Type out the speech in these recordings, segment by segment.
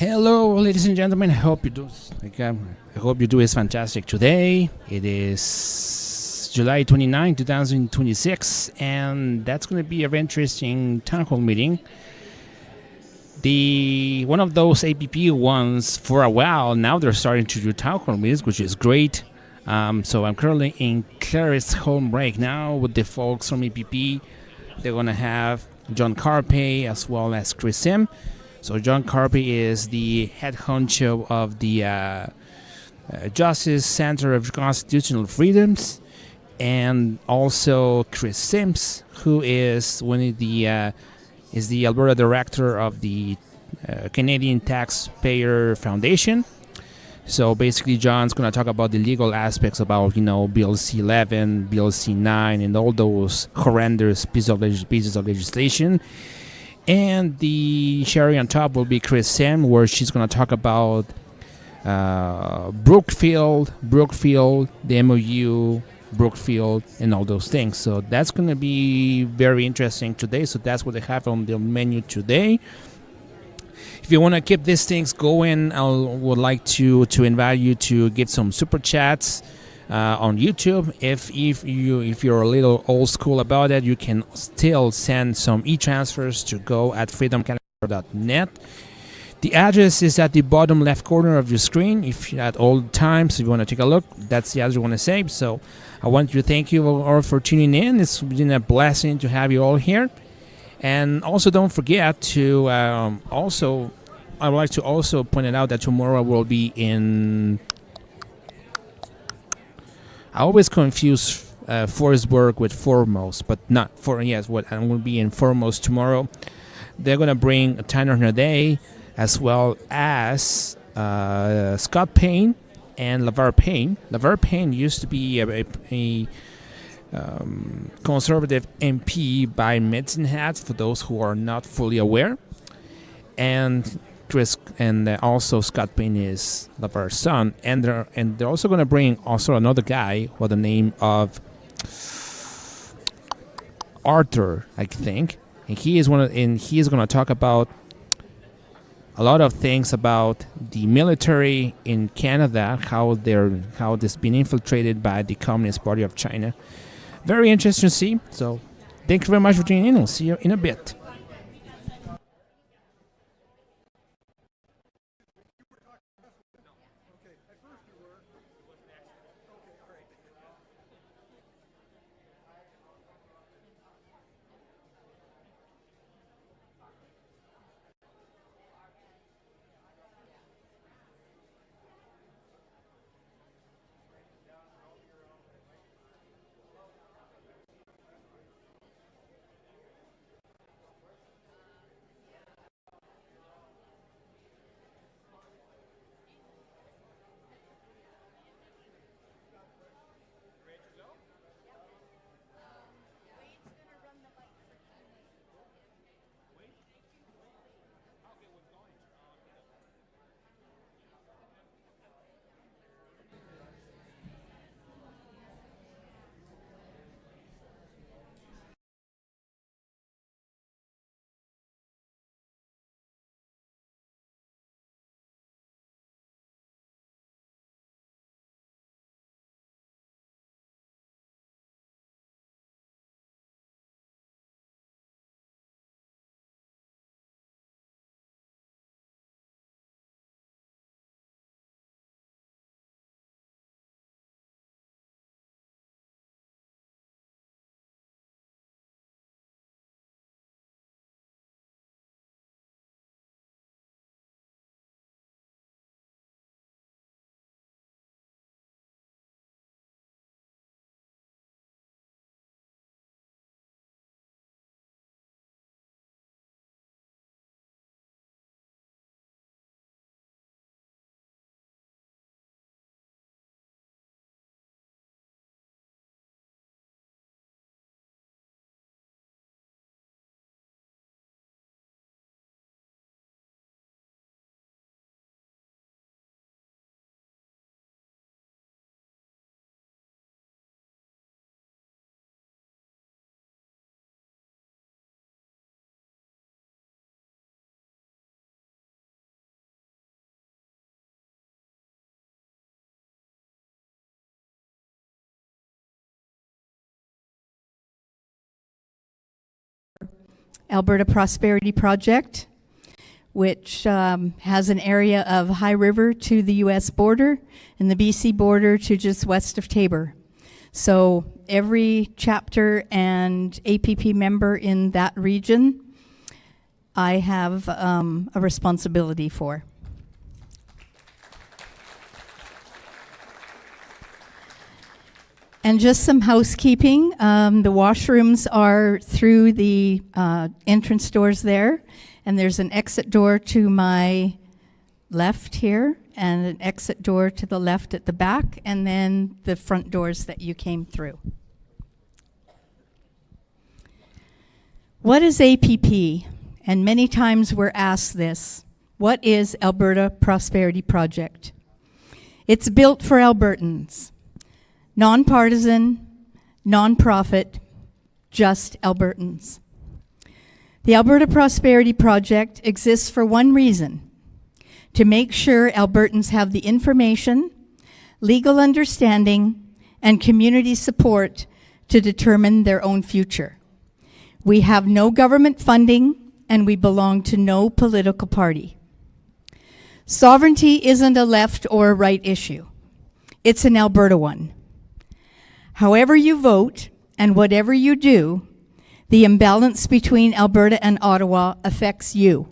Hello, ladies and gentlemen. I hope you do is fantastic today. It is July 29, 2026, and that's going to be a very interesting town hall meeting. One of those APP ones for a while now they're starting to do town hall meetings, which is great. So I'm currently in Claresholm right now with the folks from APP. They're going to have John Carpay as well as Kris Sims. So John Carpay is the head honcho of the Justice Center of Constitutional Freedoms, and also Kris Sims, who is one of the Alberta Director of the Canadian Taxpayer Foundation. So basically, John's going to talk about the legal aspects about Bill C-11, Bill C-9, and all those horrendous pieces of legislation. And the cherry on top will be Kris Sims, where she's going to talk about Brookfield, the MOU, Brookfield, and all those things. So that's going to be very interesting today. So that's what they have on the menu today. If you want to keep these things going, I would like to invite you to give some super chats on YouTube. If you're a little old school about it, you can still send some e-transfers to go@freedomcanada.net. The address is at the bottom left corner of your screen. If at all times, if you want to take a look, that's the address you want to save. So I want to thank you all for tuning in. It's been a blessing to have you all here. And also don't forget to I would like to also point it out that tomorrow will be in... I always confuse Forestburg with Foremost, but not for... Yes, what I'm going to be in Foremost tomorrow. They're going to bring a Tanner Day, as well as Scott Payne and LeVar Payne. LeVar Payne used to be a conservative MP by Medicine Hat, for those who are not fully aware. And Chris and also Scott Payne is LeVar's son, and they're also going to bring also another guy with the name of Arthur, I think, and he is going to talk about a lot of things about the military in Canada, how this been infiltrated by the Communist Party of China. Very interesting to see. So thank you very much for tuning in. I'll see you in a bit. Alberta Prosperity Project, which has an area of High River to the US border and the BC border to just west of Tabor. So every chapter and APP member in that region, I have a responsibility for. And just some housekeeping. The washrooms are through the entrance doors there, and there's an exit door to my left here, and an exit door to the left at the back, and then the front doors that you came through. What is APP? And many times we're asked this. What is Alberta Prosperity Project? It's built for Albertans. Nonpartisan, nonprofit, just Albertans. The Alberta Prosperity Project exists for one reason: to make sure Albertans have the information, legal understanding, and community support to determine their own future. We have no government funding, and we belong to no political party. Sovereignty isn't a left or a right issue. It's an Alberta one. However you vote and whatever you do, the imbalance between Alberta and Ottawa affects you.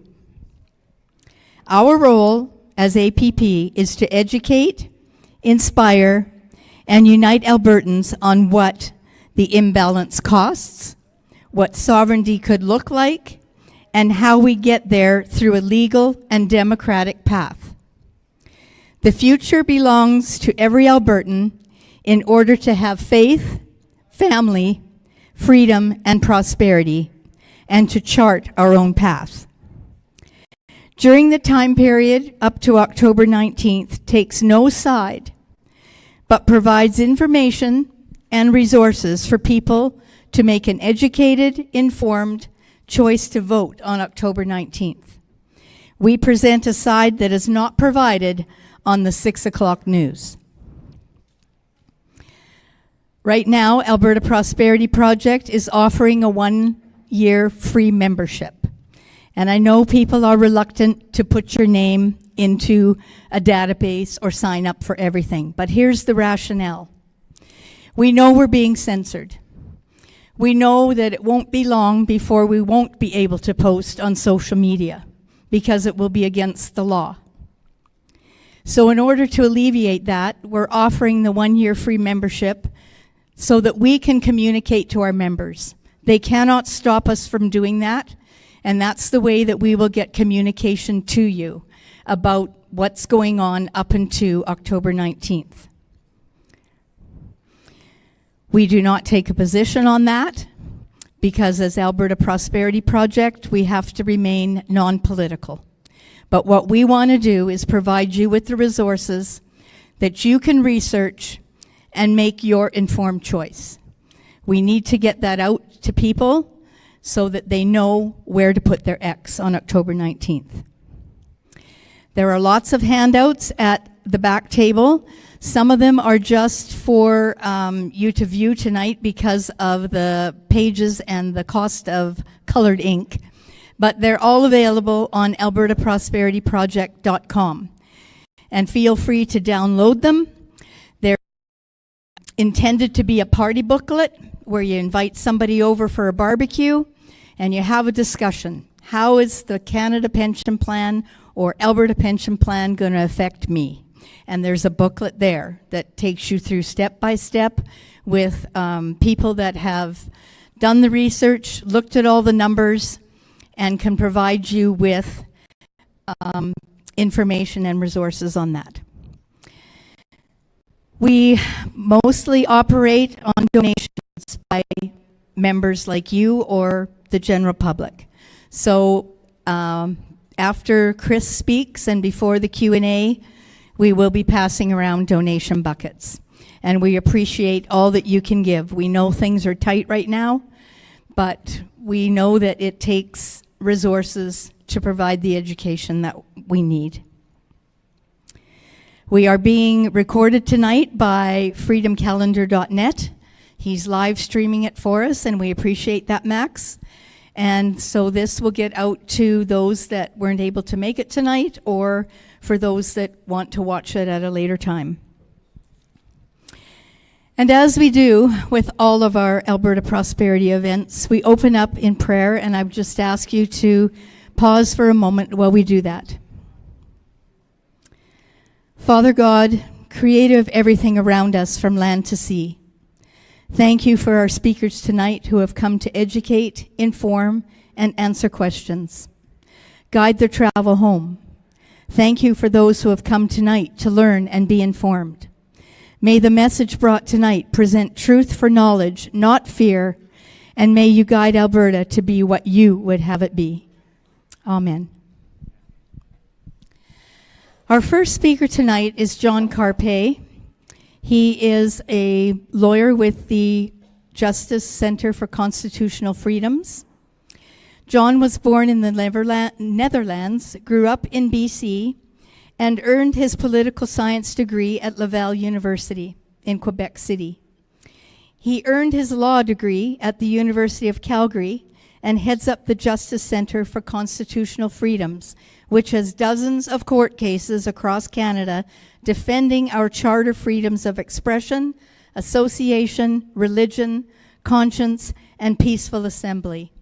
Our role as APP is to educate, inspire, and unite Albertans on what the imbalance costs, what sovereignty could look like, and how we get there through a legal and democratic path. The future belongs to every Albertan in order to have faith, family, freedom, and prosperity, and to chart our own path. During the time period up to October 19th, takes no side, but provides information and resources for people to make an educated, informed choice to vote on October 19th. We present a side that is not provided on the 6 o'clock news. Right now, Alberta Prosperity Project is offering a 1-year free membership. And I know people are reluctant to put your name into a database or sign up for everything, but here's the rationale. We know we're being censored. We know that it won't be long before we won't be able to post on social media because it will be against the law. So in order to alleviate that, we're offering the 1-year free membership so that we can communicate to our members. They cannot stop us from doing that, and that's the way that we will get communication to you about what's going on up until October 19th. We do not take a position on that because as Alberta Prosperity Project, we have to remain non-political. But what we want to do is provide you with the resources that you can research and make your informed choice. We need to get that out to people so that they know where to put their X on October 19th. There are lots of handouts at the back table. Some of them are just for you to view tonight because of the pages and the cost of colored ink, but they're all available on albertaprosperityproject.com. And feel free to download them. They're intended to be a party booklet where you invite somebody over for a barbecue and you have a discussion. How is the Canada Pension Plan or Alberta Pension Plan going to affect me? And there's a booklet there that takes you through step by step with people that have done the research, looked at all the numbers, and can provide you with information and resources on that. We mostly operate on donations by members like you or the general public. So after Kris speaks and before the Q&A, we will be passing around donation buckets. And we appreciate all that you can give. We know things are tight right now, but we know that it takes resources to provide the education that we need. We are being recorded tonight by freedomcalendar.net. He's live streaming it for us, and we appreciate that, Max. And so this will get out to those that weren't able to make it tonight, or for those that want to watch it at a later time. And as we do with all of our Alberta Prosperity events, we open up in prayer, and I would just ask you to pause for a moment while we do that. Father God, creator of everything around us from land to sea, thank you for our speakers tonight who have come to educate, inform, and answer questions. Guide their travel home. Thank you for those who have come tonight to learn and be informed. May the message brought tonight present truth for knowledge, not fear, and may you guide Alberta to be what you would have it be. Amen. Our first speaker tonight is John Carpay. He is a lawyer with the Justice Center for Constitutional Freedoms. John was born in the Netherlands, grew up in BC, and earned his political science degree at Laval University in Quebec City. He earned his law degree at the University of Calgary and heads up the Justice Center for Constitutional Freedoms, which has dozens of court cases across Canada defending our charter freedoms of expression, association, religion, conscience, and peaceful assembly.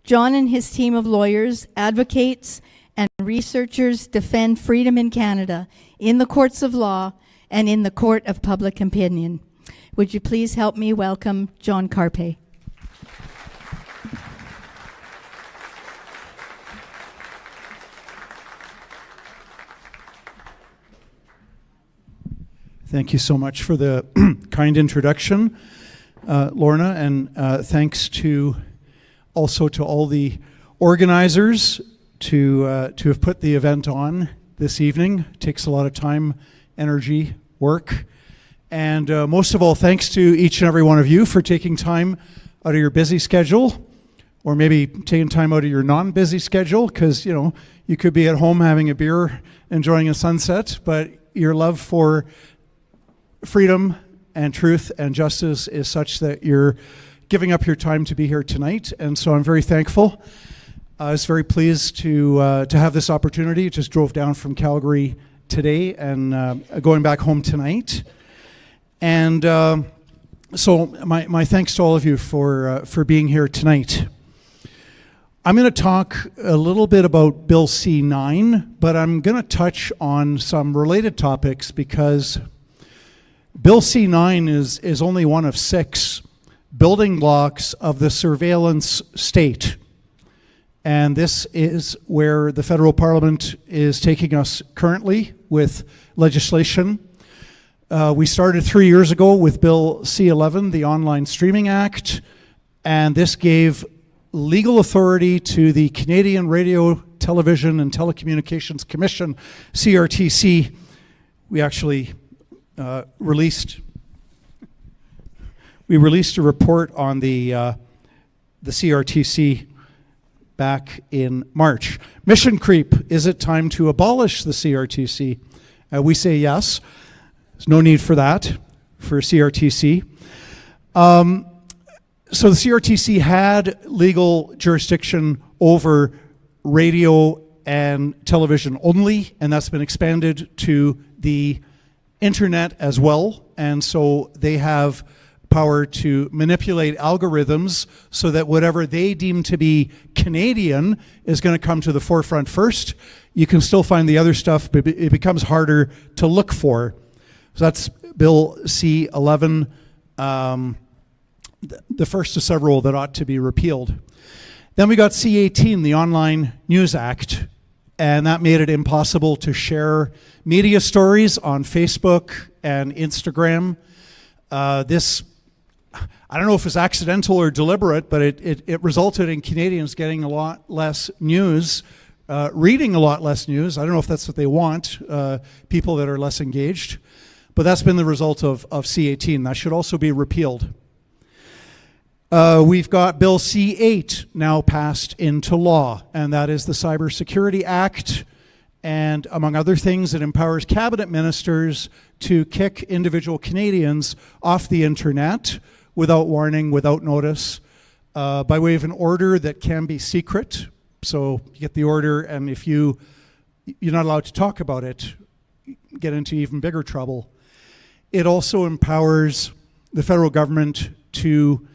John and his team of lawyers, advocates, and researchers defend freedom in Canada in the courts of law and in the court of public opinion. Would you please help me welcome John Carpay? Thank you so much for the kind introduction, Lorna, and thanks also to all the organizers to have put the event on this evening. It takes a lot of time, energy, work, and most of all, thanks to each and every one of you for taking time out of your busy schedule, or maybe taking time out of your non-busy schedule, because you could be at home having a beer, enjoying a sunset, but your love for freedom and truth and justice is such that you're giving up your time to be here tonight, and so I'm very thankful. I was very pleased to have this opportunity. Just drove down from Calgary today and going back home tonight. And so my thanks to all of you for being here tonight. I'm going to talk a little bit about Bill C-9, but I'm going to touch on some related topics because Bill C-9 is only one of 6 building blocks of the surveillance state. And this is where the federal parliament is taking us currently with legislation. We started 3 years ago with Bill C-11, the Online Streaming Act, and this gave legal authority to the Canadian Radio, Television and Telecommunications Commission, CRTC. We actually released a report on the CRTC back in March. Mission creep. Is it time to abolish the CRTC? We say yes. There's no need for that for CRTC. So the CRTC had legal jurisdiction over radio and television only, and that's been expanded to the internet as well. And so they have power to manipulate algorithms so that whatever they deem to be Canadian is going to come to the forefront first. You can still find the other stuff, but it becomes harder to look for. So that's Bill C-11, the first of several that ought to be repealed. Then we got C-18, the Online News Act, and that made it impossible to share media stories on Facebook and Instagram. I don't know if it's accidental or deliberate, but it resulted in Canadians getting a lot less news, reading a lot less news. I don't know if that's what they want, people that are less engaged. But that's been the result of C-18. That should also be repealed. We've got Bill C-8 now passed into law, and that is the Cybersecurity Act. And among other things, it empowers cabinet ministers to kick individual Canadians off the internet without warning, without notice, by way of an order that can be secret. So you get the order, and if you're not allowed to talk about it, you get into even bigger trouble. It also empowers the federal government to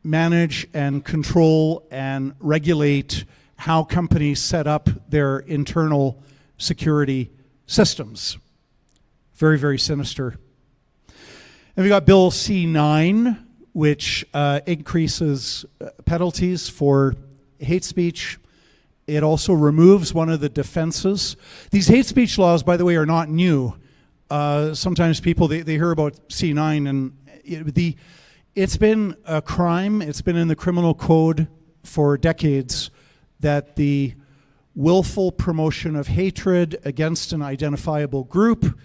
manage and control and regulate how companies set up their internal security systems. Very, very sinister. And we got Bill C-9, which increases penalties for hate speech. It also removes one of the defenses. These hate speech laws, by the way, are not new. Sometimes people, they hear about C-9, and it's been a crime. It's been in the criminal code for decades that the willful promotion of hatred against an identifiable group,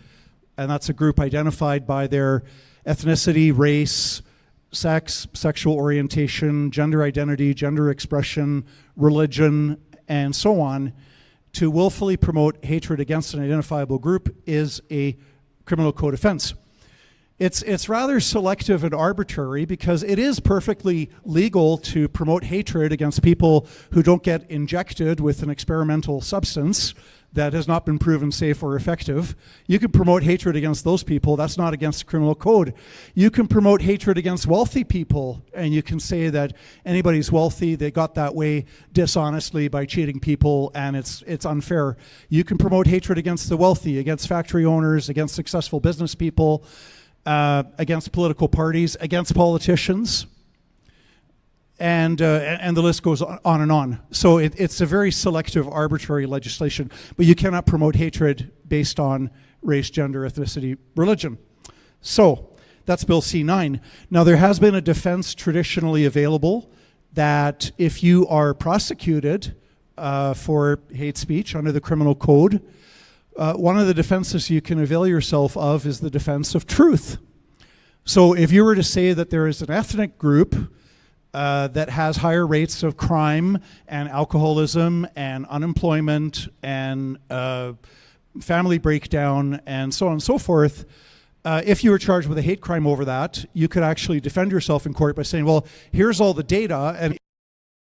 and that's a group identified by their ethnicity, race, sex, sexual orientation, gender identity, gender expression, religion, and so on, to willfully promote hatred against an identifiable group is a criminal code offense. It's rather selective and arbitrary because it is perfectly legal to promote hatred against people who don't get injected with an experimental substance that has not been proven safe or effective. You can promote hatred against those people. That's not against the criminal code. You can promote hatred against wealthy people, and you can say that anybody's wealthy, they got that way dishonestly by cheating people, and it's unfair. You can promote hatred against the wealthy, against factory owners, against successful business people, against political parties, against politicians, and the list goes on and on. So it's a very selective, arbitrary legislation, but you cannot promote hatred based on race, gender, ethnicity, religion. So that's Bill C-9. Now, there has been a defense traditionally available that if you are prosecuted for hate speech under the criminal code, one of the defenses you can avail yourself of is the defense of truth. So if you were to say that there is an ethnic group that has higher rates of crime and alcoholism and unemployment and family breakdown and so on and so forth, if you were charged with a hate crime over that, you could actually defend yourself in court by saying, well, here's all the data, and it's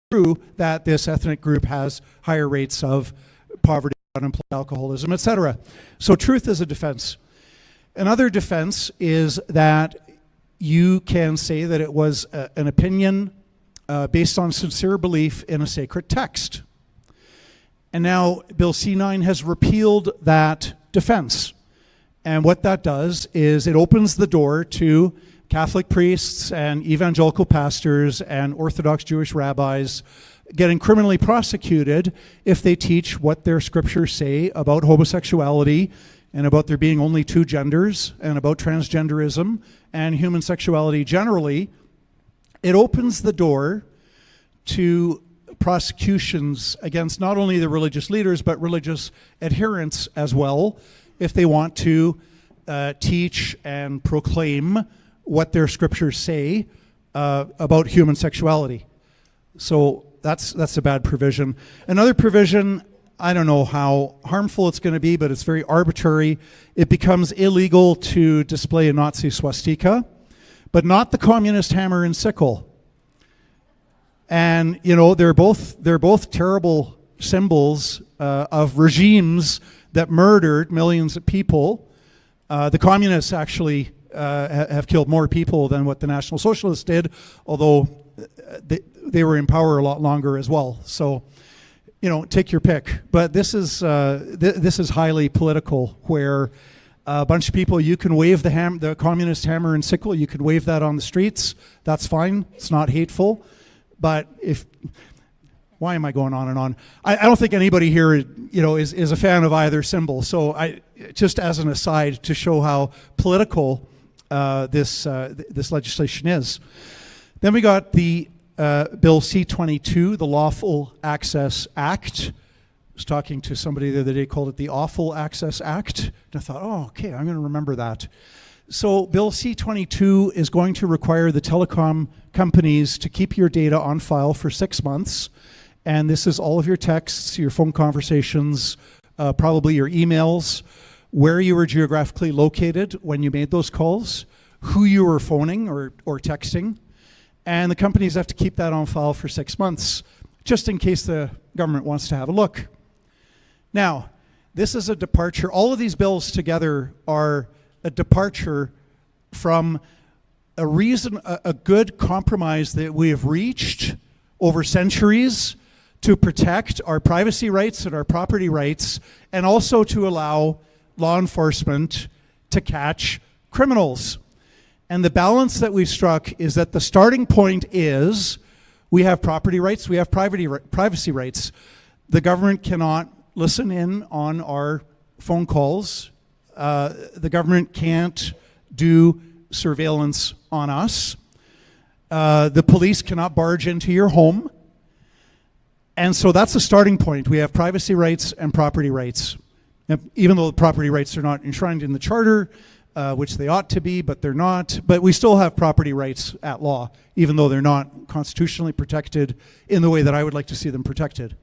true that this ethnic group has higher rates of poverty, unemployment, alcoholism, etc. So truth is a defense. Another defense is that you can say that it was an opinion based on sincere belief in a sacred text. And now Bill C-9 has repealed that defense. And what that does is it opens the door to Catholic priests and evangelical pastors and Orthodox Jewish rabbis getting criminally prosecuted if they teach what their scriptures say about homosexuality and about there being only two genders and about transgenderism and human sexuality generally. It opens the door to prosecutions against not only the religious leaders but religious adherents as well if they want to teach and proclaim what their scriptures say about human sexuality. So that's a bad provision. Another provision, I don't know how harmful it's going to be, but it's very arbitrary. It becomes illegal to display a Nazi swastika, but not the communist hammer and sickle. And you know, they're both terrible symbols of regimes that murdered millions of people. The communists actually have killed more people than what the National Socialists did, although they were in power a lot longer as well. So, you know, take your pick. But this is highly political, where a bunch of people, you can wave the communist hammer and sickle. You could wave that on the streets. That's fine. It's not hateful. But why am I going on and on? I don't think anybody here, you know, is a fan of either symbol. So just as an aside to show how political this legislation is. Then we got the Bill C-22, the Lawful Access Act. I was talking to somebody the other day, called it the Awful Access Act. And I thought, oh, okay, I'm going to remember that. So Bill C-22 is going to require the telecom companies to keep your data on file for 6 months. And this is all of your texts, your phone conversations, probably your emails, where you were geographically located when you made those calls, who you were phoning or texting, And the companies have to keep that on file for 6 months, just in case the government wants to have a look. Now, this is a departure. All of these bills together are a departure from a good compromise that we have reached over centuries to protect our privacy rights and our property rights, and also to allow law enforcement to catch criminals. And the balance that we've struck is that the starting point is we have property rights, we have privacy rights. The government cannot listen in on our phone calls. The government can't do surveillance on us. The police cannot barge into your home. And so that's the starting point. We have privacy rights and property rights. Even though the property rights are not enshrined in the Charter, which they ought to be, but they're not. But we still have property rights at law, even though they're not constitutionally protected in the way that I would like to see them protected.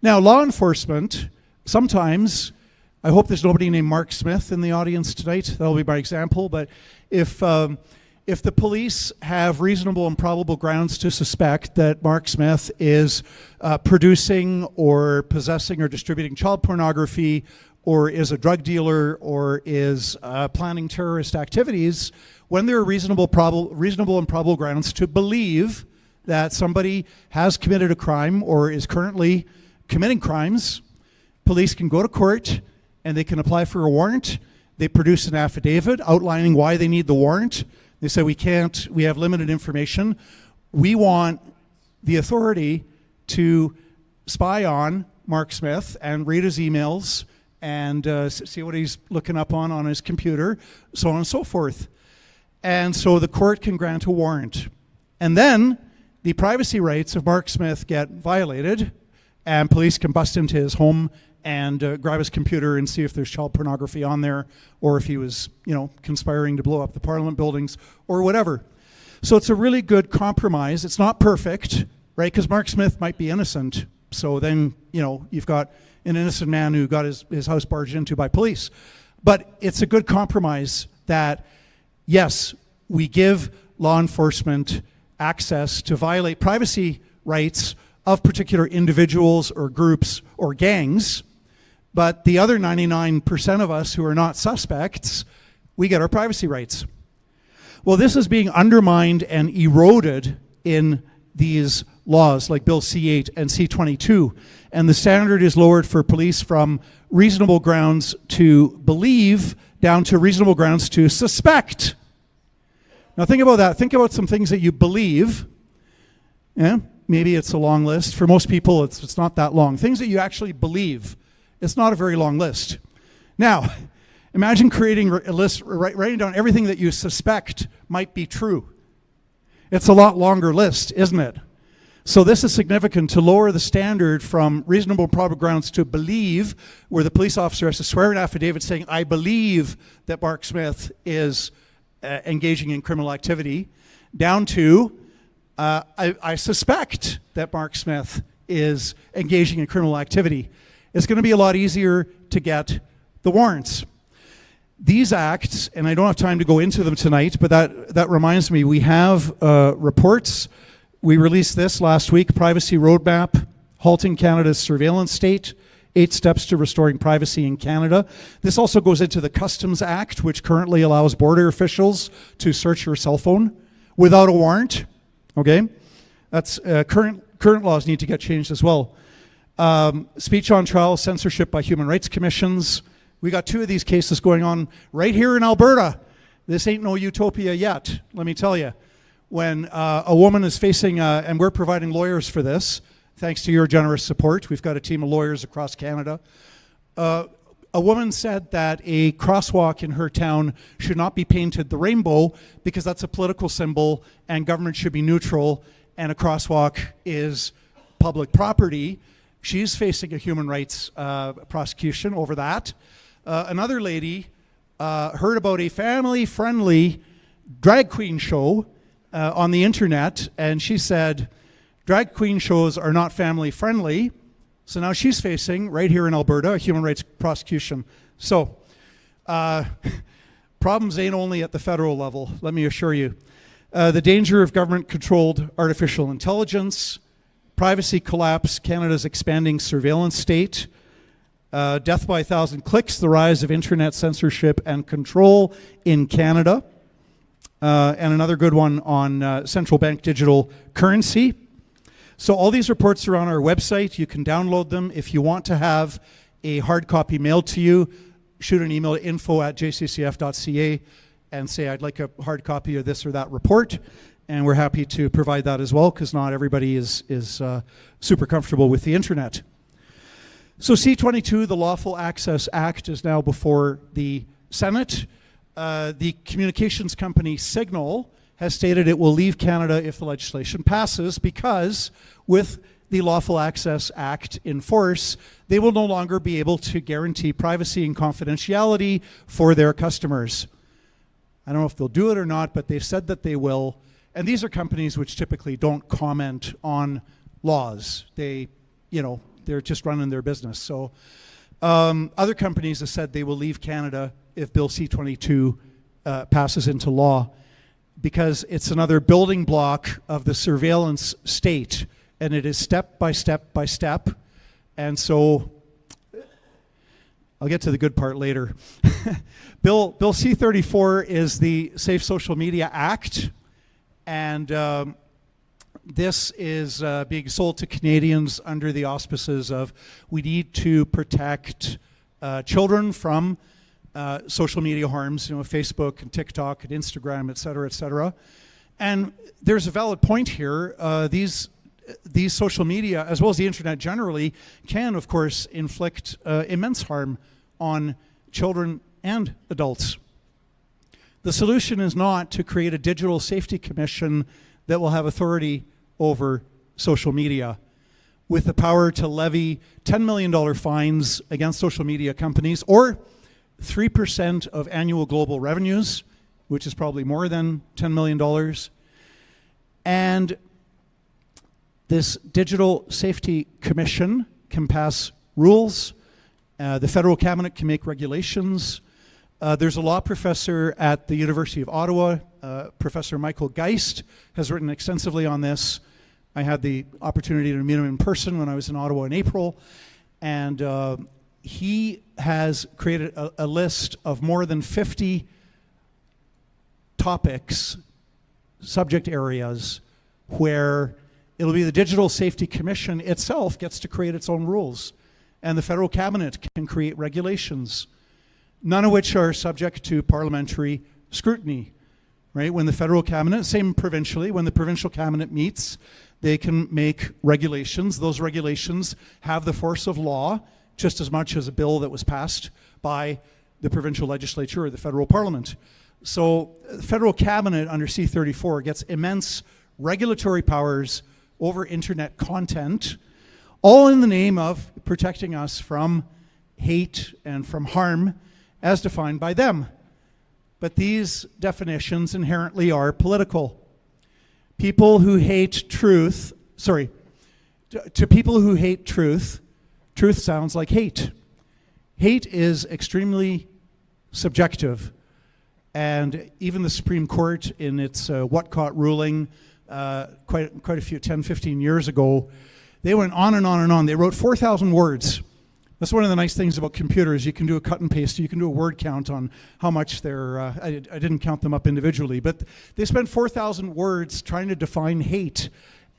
Now, law enforcement, sometimes, I hope there's nobody named Mark Smith in the audience tonight. That'll be my example. But if the police have reasonable and probable grounds to suspect that Mark Smith is producing or possessing or distributing child pornography, or is a drug dealer, or is planning terrorist activities, when there are reasonable and probable grounds to believe that somebody has committed a crime or is currently committing crimes, police can go to court and they can apply for a warrant. They produce an affidavit outlining why they need the warrant. They say, we have limited information. We want the authority to spy on Mark Smith and read his emails and see what he's looking up on his computer, so on and so forth. And so the court can grant a warrant. And then the privacy rights of Mark Smith get violated, and police can bust into his home and grab his computer and see if there's child pornography on there, or if he was, conspiring to blow up the Parliament buildings, or whatever. So it's a really good compromise. It's not perfect, right? Because Mark Smith might be innocent. So then, you've got an innocent man who got his house barged into by police. But it's a good compromise that, yes, we give law enforcement access to violate privacy rights of particular individuals or groups or gangs, but the other 99% of us who are not suspects, we get our privacy rights. Well, this is being undermined and eroded in these laws like Bill C-8 and C-22, and the standard is lowered for police from reasonable grounds to believe down to reasonable grounds to suspect. Now think about that. Think about some things that you believe. Yeah, maybe it's a long list. For most people, it's not that long. Things that you actually believe. It's not a very long list. Now, imagine creating a list, writing down everything that you suspect might be true. It's a lot longer list, isn't it? So this is significant to lower the standard from reasonable and probable grounds to believe, where the police officer has to swear an affidavit saying, I believe that Mark Smith is engaging in criminal activity, down to, I suspect that Mark Smith is engaging in criminal activity. It's going to be a lot easier to get the warrants. These acts, and I don't have time to go into them tonight, but that reminds me, we have reports. We released this last week, Privacy Roadmap, Halting Canada's Surveillance State, 8 Steps to Restoring Privacy in Canada. This also goes into the Customs Act, which currently allows border officials to search your cell phone without a warrant. Okay? That's current laws need to get changed as well. Speech on trial, censorship by human rights commissions. We got 2 of these cases going on right here in Alberta. This ain't no utopia yet, let me tell you. When a woman is facing, and we're providing lawyers for this, thanks to your generous support. We've got a team of lawyers across Canada. A woman said that a crosswalk in her town should not be painted the rainbow because that's a political symbol and government should be neutral, and a crosswalk is public property. She's facing a human rights prosecution over that. Another lady heard about a family-friendly drag queen show on the internet, and she said, drag queen shows are not family-friendly. So now she's facing, right here in Alberta, a human rights prosecution. So problems ain't only at the federal level, let me assure you. The danger of government-controlled artificial intelligence, privacy collapse, Canada's expanding surveillance state, death by 1,000 clicks, the rise of internet censorship and control in Canada, and another good one on central bank digital currency. So all these reports are on our website. You can download them. If you want to have a hard copy mailed to you, shoot an email to info@jccf.ca and say, I'd like a hard copy of this or that report. And we're happy to provide that as well, because not everybody is super comfortable with the internet. So C-22, the Lawful Access Act, is now before the Senate. The communications company Signal has stated it will leave Canada if the legislation passes, because with the Lawful Access Act in force, they will no longer be able to guarantee privacy and confidentiality for their customers. I don't know if they'll do it or not, but they've said that they will. And these are companies which typically don't comment on laws. They're just running their business. So other companies have said they will leave Canada if Bill C-22 passes into law, because it's another building block of the surveillance state, and it is step by step by step. And so I'll get to the good part later. Bill C-34 is the Safe Social Media Act, and this is being sold to Canadians under the auspices of, we need to protect children from social media harms, Facebook and TikTok and Instagram, et cetera, et cetera. And there's a valid point here. These social media, as well as the internet generally, can, of course, inflict immense harm on children and adults. The solution is not to create a digital safety commission that will have authority over social media, with the power to levy $10 million fines against social media companies, or 3% of annual global revenues, which is probably more than $10 million. And this Digital Safety Commission can pass rules. The federal cabinet can make regulations. There's a law professor at the University of Ottawa, Professor Michael Geist, has written extensively on this. I had the opportunity to meet him in person when I was in Ottawa in April, and he has created a list of more than 50 topics, subject areas, where it'll be the Digital Safety Commission itself gets to create its own rules, and the federal cabinet can create regulations, none of which are subject to parliamentary scrutiny, right? When the federal cabinet, same provincially, when the provincial cabinet meets, they can make regulations. Those regulations have the force of law just as much as a bill that was passed by the provincial legislature or the federal parliament. So the federal cabinet under C-34 gets immense regulatory powers over internet content, all in the name of protecting us from hate and from harm as defined by them. But these definitions inherently are political. People who hate truth, to people who hate truth, truth sounds like hate. Hate is extremely subjective. And even the Supreme Court in its Whatcott ruling quite a few, 10, 15 years ago, they went on and on and on. They wrote 4,000 words. That's one of the nice things about computers. You can do a cut and paste. You can do a word count on how much they're, I didn't count them up individually, but they spent 4,000 words trying to define hate.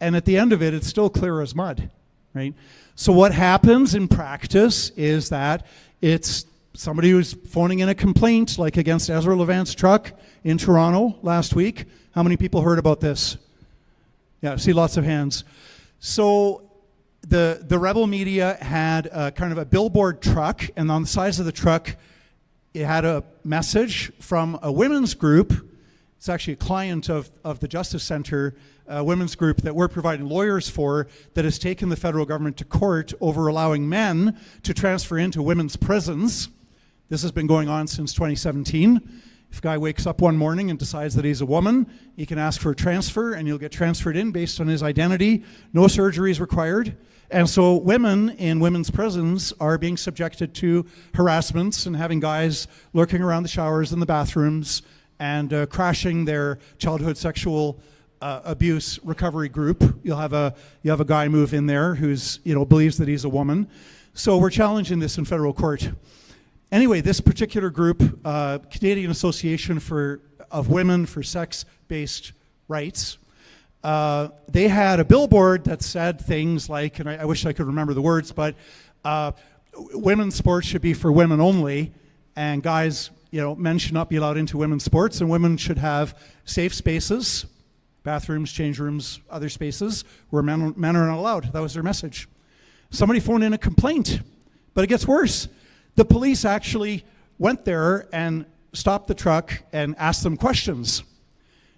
And at the end of it, it's still clear as mud, right? So what happens in practice is that it's somebody who's phoning in a complaint, like against Ezra Levant's truck in Toronto last week. How many people heard about this? Yeah, I see lots of hands. So the rebel media had kind of a billboard truck, and on the sides of the truck, it had a message from a women's group. It's actually a client of the Justice Center, a women's group that we're providing lawyers for, that has taken the federal government to court over allowing men to transfer into women's prisons. This has been going on since 2017. If a guy wakes up one morning and decides that he's a woman, he can ask for a transfer, and he'll get transferred in based on his identity. No surgery is required. And so women in women's prisons are being subjected to harassments and having guys lurking around the showers and the bathrooms and crashing their childhood sexual abuse recovery group. You have a guy move in there who's believes that he's a woman. So we're challenging this in federal court. Anyway, this particular group, Canadian Association of Women for Sex-Based Rights, they had a billboard that said things like, and I wish I could remember the words, but women's sports should be for women only, and guys, men should not be allowed into women's sports, and women should have safe spaces, bathrooms, change rooms, other spaces where men are not allowed. That was their message. Somebody phoned in a complaint, but it gets worse. The police actually went there and stopped the truck and asked them questions.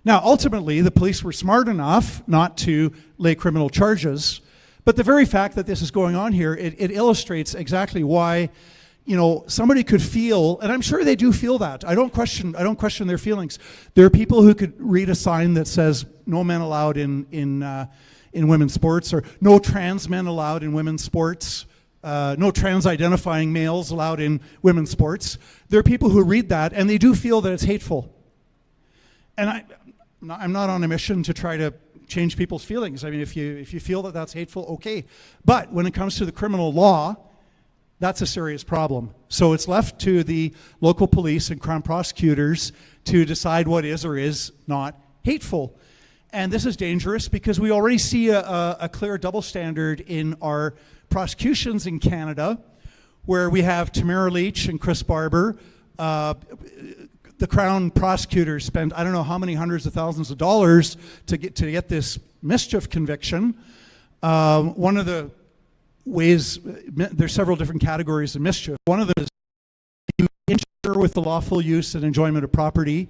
Now, ultimately, the police were smart enough not to lay criminal charges, but the very fact that this is going on here, it illustrates exactly why somebody could feel, and I'm sure they do feel that. I don't question their feelings. There are people who could read a sign that says no men allowed in women's sports, or no trans men allowed in women's sports, no trans-identifying males allowed in women's sports. There are people who read that and they do feel that it's hateful. And I'm not on a mission to try to change people's feelings. I mean, if you feel that that's hateful, okay. But when it comes to the criminal law, that's a serious problem. So it's left to the local police and Crown prosecutors to decide what is or is not hateful. And this is dangerous because we already see a clear double standard in our prosecutions in Canada, where we have Tamara Leach and Chris Barber. The Crown prosecutors spent I don't know how many hundreds of thousands of dollars to get this mischief conviction. One of the ways, there's several different categories of mischief. One of them is you interfere with the lawful use and enjoyment of property.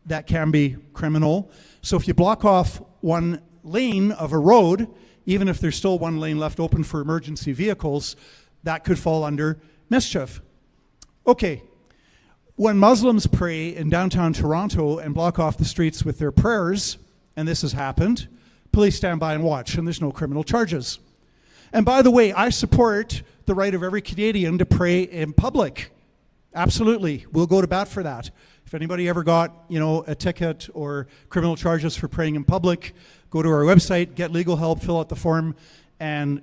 That can be criminal. So if you block off one lane of a road, even if there's still one lane left open for emergency vehicles, that could fall under mischief. Okay, when Muslims pray in downtown Toronto and block off the streets with their prayers, and this has happened, police stand by and watch, and there's no criminal charges. And by the way, I support the right of every Canadian to pray in public. Absolutely, we'll go to bat for that. If anybody ever got, a ticket or criminal charges for praying in public, go to our website, get legal help, fill out the form, and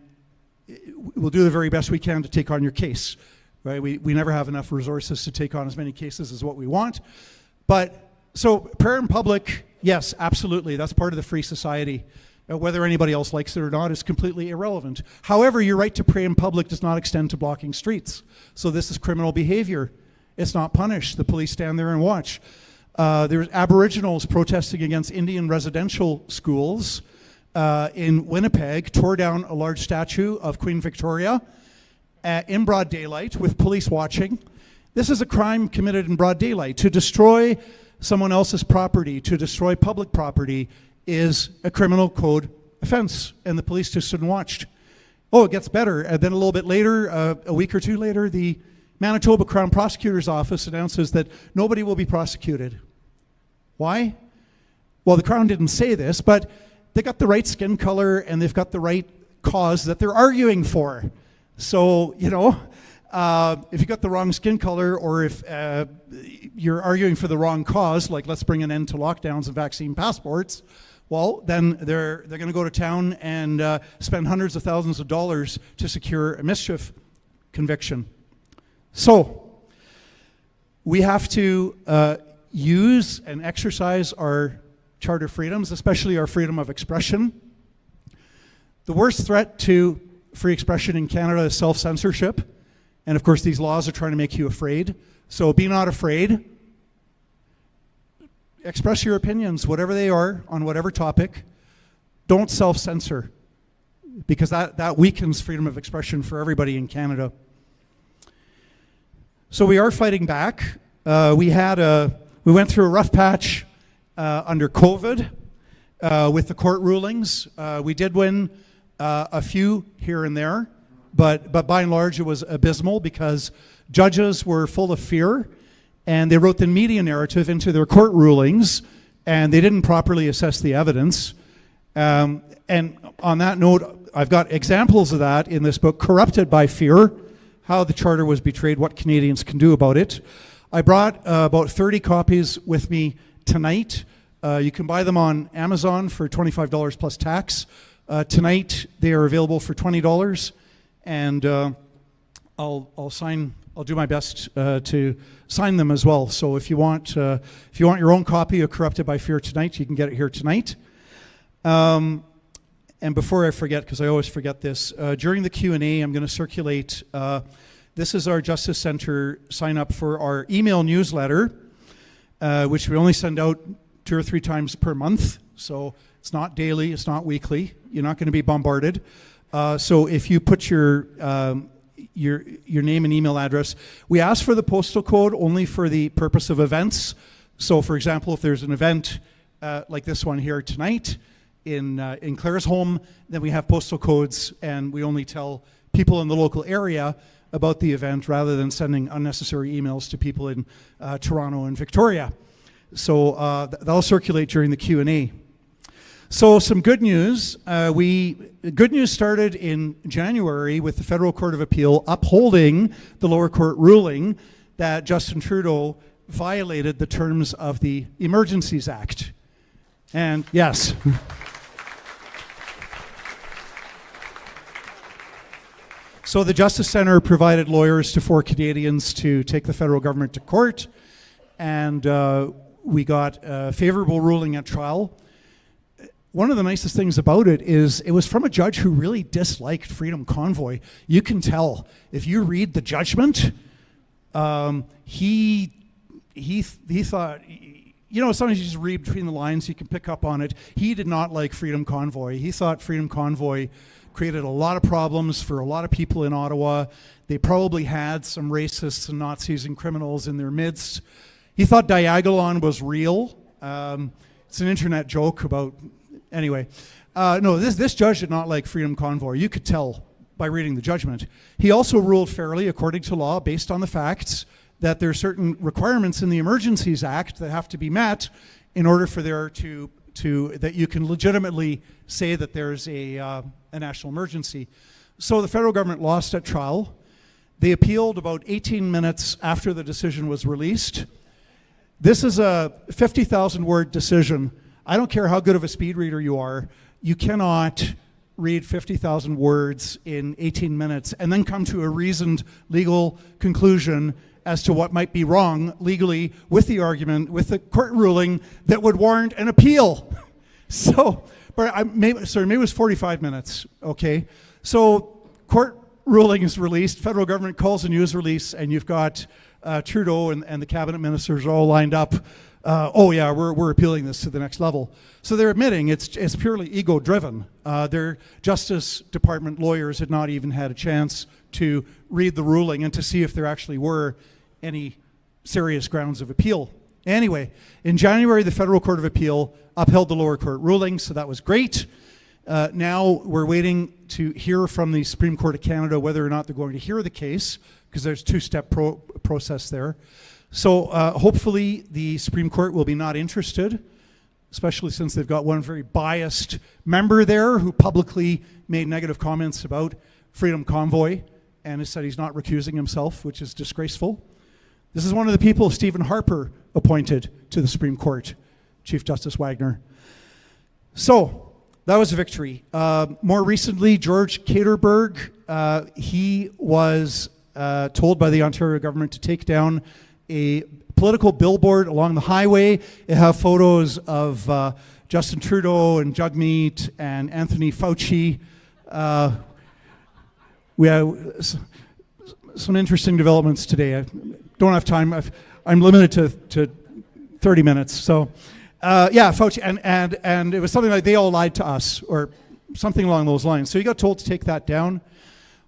we'll do the very best we can to take on your case. Right? We never have enough resources to take on as many cases as what we want. But, so prayer in public, yes, absolutely, that's part of the free society. Whether anybody else likes it or not is completely irrelevant. However, your right to pray in public does not extend to blocking streets. So this is criminal behavior. It's not punished. The police stand there and watch. There's Aboriginals protesting against Indian residential schools in Winnipeg, tore down a large statue of Queen Victoria in broad daylight with police watching. This is a crime committed in broad daylight. To destroy someone else's property, to destroy public property, is a criminal code offense, and the police just stood and watched. Oh, it gets better. And then a little bit later, a week or two later, the Manitoba Crown Prosecutor's Office announces that nobody will be prosecuted. Why? Well, the Crown didn't say this, but they got the right skin color and they've got the right cause that they're arguing for. So, if you got the wrong skin color, or if you're arguing for the wrong cause, like let's bring an end to lockdowns and vaccine passports, well, then they're going to go to town and spend hundreds of thousands of dollars to secure a mischief conviction. So, we have to use and exercise our charter freedoms, especially our freedom of expression. The worst threat to free expression in Canada is self-censorship. And of course, these laws are trying to make you afraid. So be not afraid. Express your opinions, whatever they are, on whatever topic. Don't self-censor, because that weakens freedom of expression for everybody in Canada. So we are fighting back. We went through a rough patch under COVID with the court rulings. We did win a few here and there, but by and large it was abysmal because judges were full of fear and they wrote the media narrative into their court rulings and they didn't properly assess the evidence. And on that note, I've got examples of that in this book, Corrupted by Fear, How the Charter Was Betrayed, What Canadians Can Do About It. I brought about 30 copies with me tonight. You can buy them on Amazon for $25 plus tax. Tonight they are available for $20, and I'll do my best to sign them as well. So if you want your own copy of Corrupted by Fear tonight, you can get it here tonight. And before I forget, because I always forget this, during the Q&A, I'm going to circulate. This is our Justice Center sign up for our email newsletter, which we only send out 2 or 3 times per month. So it's not daily, it's not weekly. You're not going to be bombarded. So if you put your name and email address, we ask for the postal code only for the purpose of events. So for example, if there's an event like this one here tonight in Claresholm, then we have postal codes, and we only tell people in the local area about the event rather than sending unnecessary emails to people in Toronto and Victoria. So that'll circulate during the Q&A. So some good news. Good news started in January with the Federal Court of Appeal upholding the lower court ruling that Justin Trudeau violated the terms of the Emergencies Act. And yes. So the Justice Centre provided lawyers to 4 Canadians to take the federal government to court, and we got a favorable ruling at trial. One of the nicest things about it is it was from a judge who really disliked Freedom Convoy. You can tell if you read the judgment. He thought, sometimes you just read between the lines, you can pick up on it. He did not like Freedom Convoy. He thought Freedom Convoy created a lot of problems for a lot of people in Ottawa. They probably had some racists and Nazis and criminals in their midst. He thought Diagolon was real. It's an internet joke about, anyway. No, this judge did not like Freedom Convoy. You could tell by reading the judgment. He also ruled fairly according to law based on the facts that there are certain requirements in the Emergencies Act that have to be met in order for there to that you can legitimately say that there's a national emergency. So the federal government lost at trial. They appealed about 18 minutes after the decision was released. This is a 50,000 word decision. I don't care how good of a speed reader you are, you cannot read 50,000 words in 18 minutes and then come to a reasoned legal conclusion as to what might be wrong legally with the argument, with the court ruling that would warrant an appeal. So, maybe it was 45 minutes, okay? So, court ruling is released, federal government calls a news release, and you've got Trudeau and the cabinet ministers all lined up. Oh yeah, we're appealing this to the next level. So they're admitting it's purely ego-driven. Their Justice Department lawyers had not even had a chance to read the ruling and to see if there actually were any serious grounds of appeal. Anyway, in January, the Federal Court of Appeal upheld the lower court ruling, so that was great. Now we're waiting to hear from the Supreme Court of Canada whether or not they're going to hear the case, because there's a 2-step process there. So hopefully the Supreme Court will be not interested, especially since they've got one very biased member there who publicly made negative comments about Freedom Convoy and has said he's not recusing himself, which is disgraceful. This is one of the people Stephen Harper appointed to the Supreme Court, Chief Justice Wagner. So that was a victory. More recently, George Katerberg, he was told by the Ontario government to take down a political billboard along the highway. It have photos of Justin Trudeau and Jagmeet and Anthony Fauci. We have some interesting developments today. I don't have time. I'm limited to 30 minutes. So, yeah, Fauci, and it was something like they all lied to us or something along those lines. So he got told to take that down.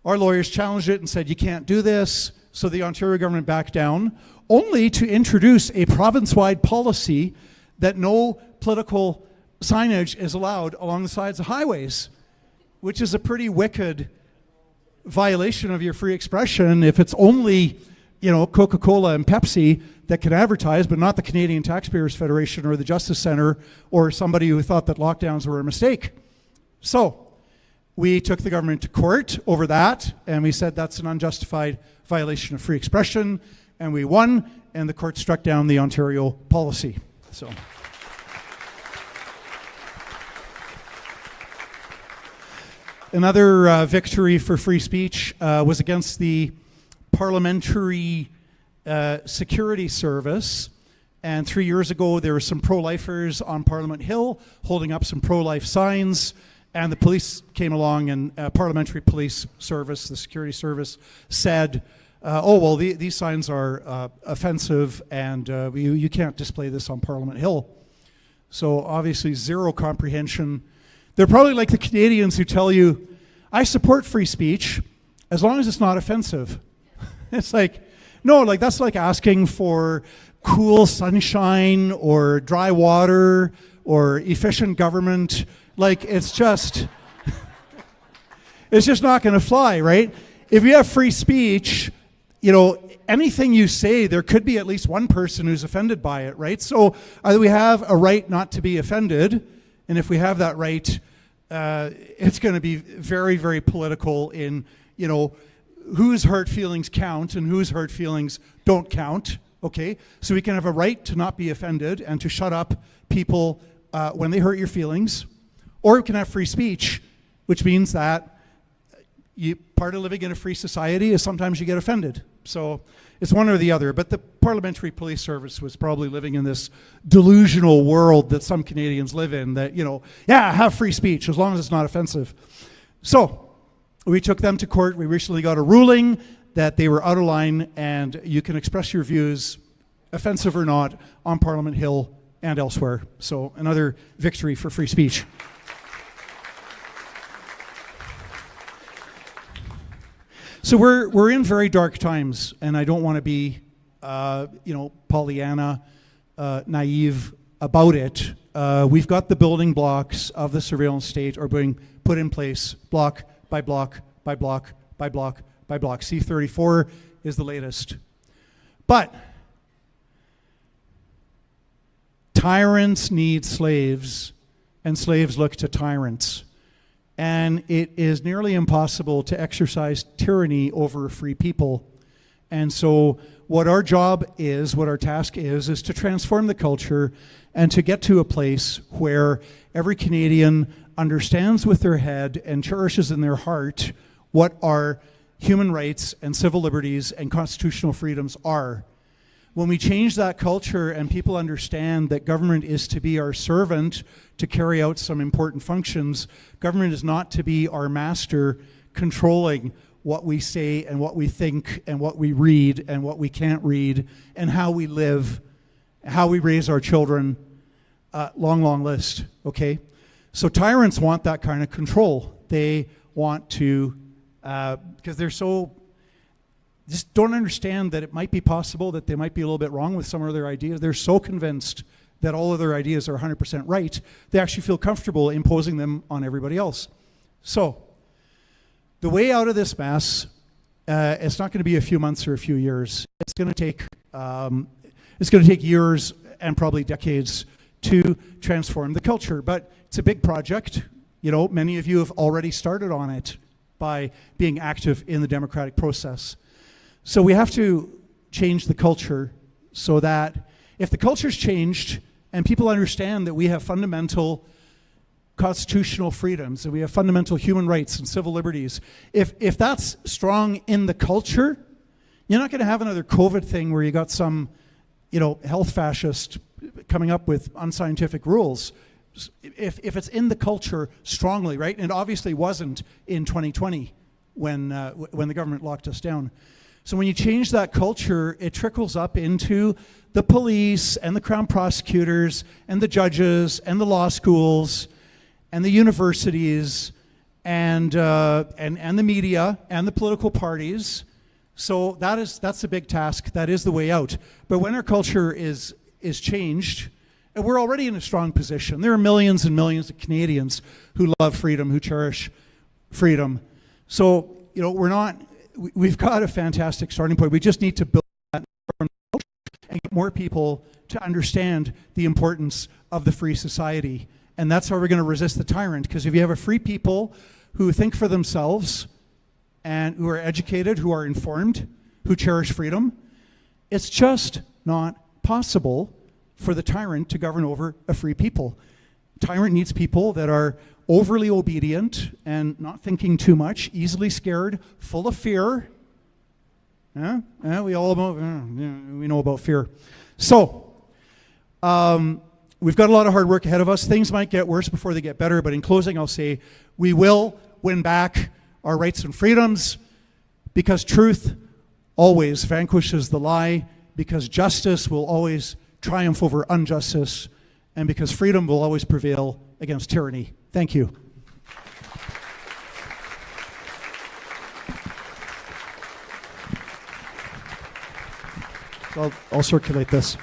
Our lawyers challenged it and said, you can't do this. So the Ontario government backed down, only to introduce a province-wide policy that no political signage is allowed along the sides of highways, which is a pretty wicked violation of your free expression if it's only, Coca-Cola and Pepsi that can advertise, but not the Canadian Taxpayers Federation or the Justice Centre or somebody who thought that lockdowns were a mistake. So we took the government to court over that, and we said that's an unjustified violation of free expression, and we won, and the court struck down the Ontario policy. So. Another victory for free speech was against the Parliamentary Security Service. And 3 years ago, there were some pro-lifers on Parliament Hill holding up some pro-life signs. And the police came along, and Parliamentary Police Service, the security service, said, oh, well, these signs are offensive, and you can't display this on Parliament Hill. So obviously zero comprehension. They're probably like the Canadians who tell you, I support free speech as long as it's not offensive. It's like, no, like that's like asking for cool sunshine or dry water or efficient government. Like it's just not going to fly, right? If you have free speech, you know, anything you say, there could be at least one person who's offended by it, right? So either we have a right not to be offended, and if we have that right, it's going to be very, very political in, you know, whose hurt feelings count and whose hurt feelings don't count, okay? So we can have a right to not be offended and to shut up people when they hurt your feelings, or we can have free speech, which means that part of living in a free society is sometimes you get offended. So it's one or the other. But the Parliamentary Police Service was probably living in this delusional world that some Canadians live in, that, you know, yeah, have free speech as long as it's not offensive. So we took them to court. We recently got a ruling that they were out of line, and you can express your views, offensive or not, on Parliament Hill and elsewhere. So another victory for free speech. So we're in very dark times, and I don't want to be, you know, Pollyanna, naive about it. We've got the building blocks of the surveillance state are being put in place, block by block by block by block by block. C-34 is the latest. But tyrants need slaves, and slaves look to tyrants. And it is nearly impossible to exercise tyranny over a free people. And so what our job is, what our task is to transform the culture and to get to a place where every Canadian understands with their head and cherishes in their heart what our human rights and civil liberties and constitutional freedoms are. When we change that culture and people understand that government is to be our servant to carry out some important functions, government is not to be our master controlling what we say and what we think and what we read and what we can't read and how we live, how we raise our children, long, long list, okay? So tyrants want that kind of control. They want to, because they're so, just don't understand that it might be possible that they might be a little bit wrong with some of their ideas. They're so convinced that all of their ideas are 100% right, they actually feel comfortable imposing them on everybody else. So, the way out of this mess, it's not going to be a few months or a few years. It's going to take years and probably decades to transform the culture. But it's a big project. You know, many of you have already started on it by being active in the democratic process. So we have to change the culture so that if the culture's changed and people understand that we have fundamental constitutional freedoms and we have fundamental human rights and civil liberties, if that's strong in the culture, you're not going to have another COVID thing where you got some, you know, health fascist coming up with unscientific rules. If it's in the culture strongly, right? And it obviously wasn't in 2020 when the government locked us down. So when you change that culture, it trickles up into the police and the Crown prosecutors and the judges and the law schools and the universities and the media and the political parties. So that's a big task. That is the way out. But when our culture is changed, and we're already in a strong position. There are millions and millions of Canadians who love freedom, who cherish freedom. So, you know, we've got a fantastic starting point. We just need to build that and get more people to understand the importance of the free society. And that's how we're going to resist the tyrant. Because if you have a free people who think for themselves and who are educated, who are informed, who cherish freedom, it's just not possible for the tyrant to govern over a free people. Tyrant needs people that are overly obedient and not thinking too much, easily scared, full of fear. We know about fear. So, we've got a lot of hard work ahead of us. Things might get worse before they get better, but in closing, I'll say we will win back our rights and freedoms, because truth always vanquishes the lie, because justice will always triumph over injustice, and because freedom will always prevail against tyranny. Thank you. So I'll circulate this.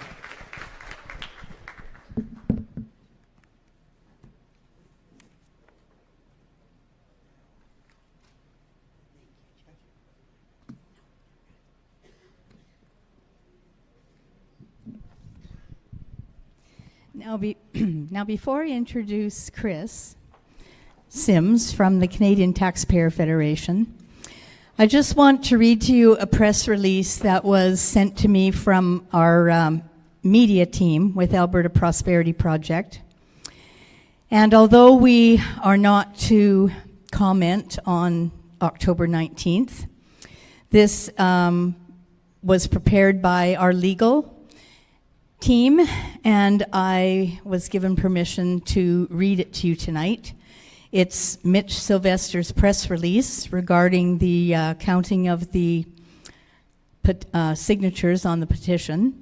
Now, before I introduce Kris Sims from the Canadian Taxpayer Federation, I just want to read to you a press release that was sent to me from our media team with Alberta Prosperity Project. And although we are not to comment on October 19th, this was prepared by our legal team, and I was given permission to read it to you tonight. It's Mitch Sylvester's press release regarding the counting of the signatures on the petition,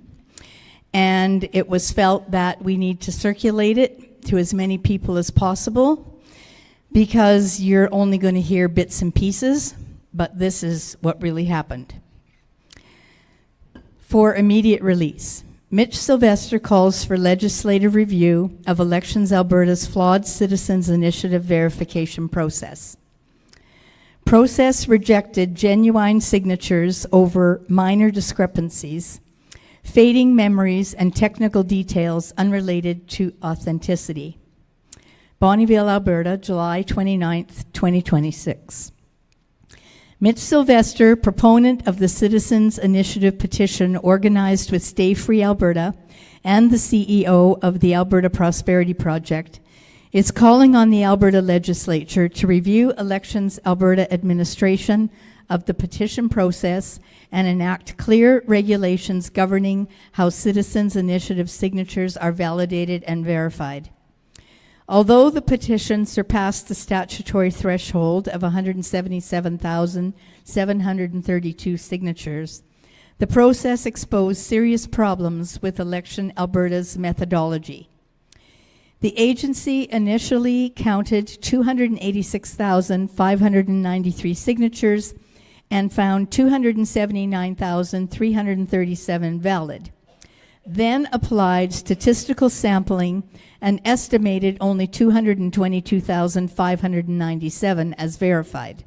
and it was felt that we need to circulate it to as many people as possible, because you're only going to hear bits and pieces, but this is what really happened. For immediate release, Mitch Sylvester calls for legislative review of Elections Alberta's flawed Citizens Initiative verification process. Process rejected genuine signatures over minor discrepancies, fading memories, and technical details unrelated to authenticity. Bonnyville, Alberta, July 29th, 2026. Mitch Sylvester, proponent of the Citizens Initiative petition organized with Stay Free Alberta and the CEO of the Alberta Prosperity Project, is calling on the Alberta Legislature to review Elections Alberta administration of the petition process and enact clear regulations governing how Citizens Initiative signatures are validated and verified. Although the petition surpassed the statutory threshold of 177,732 signatures, the process exposed serious problems with Election Alberta's methodology. The agency initially counted 286,593 signatures and found 279,337 valid, then applied statistical sampling and estimated only 222,597 as verified,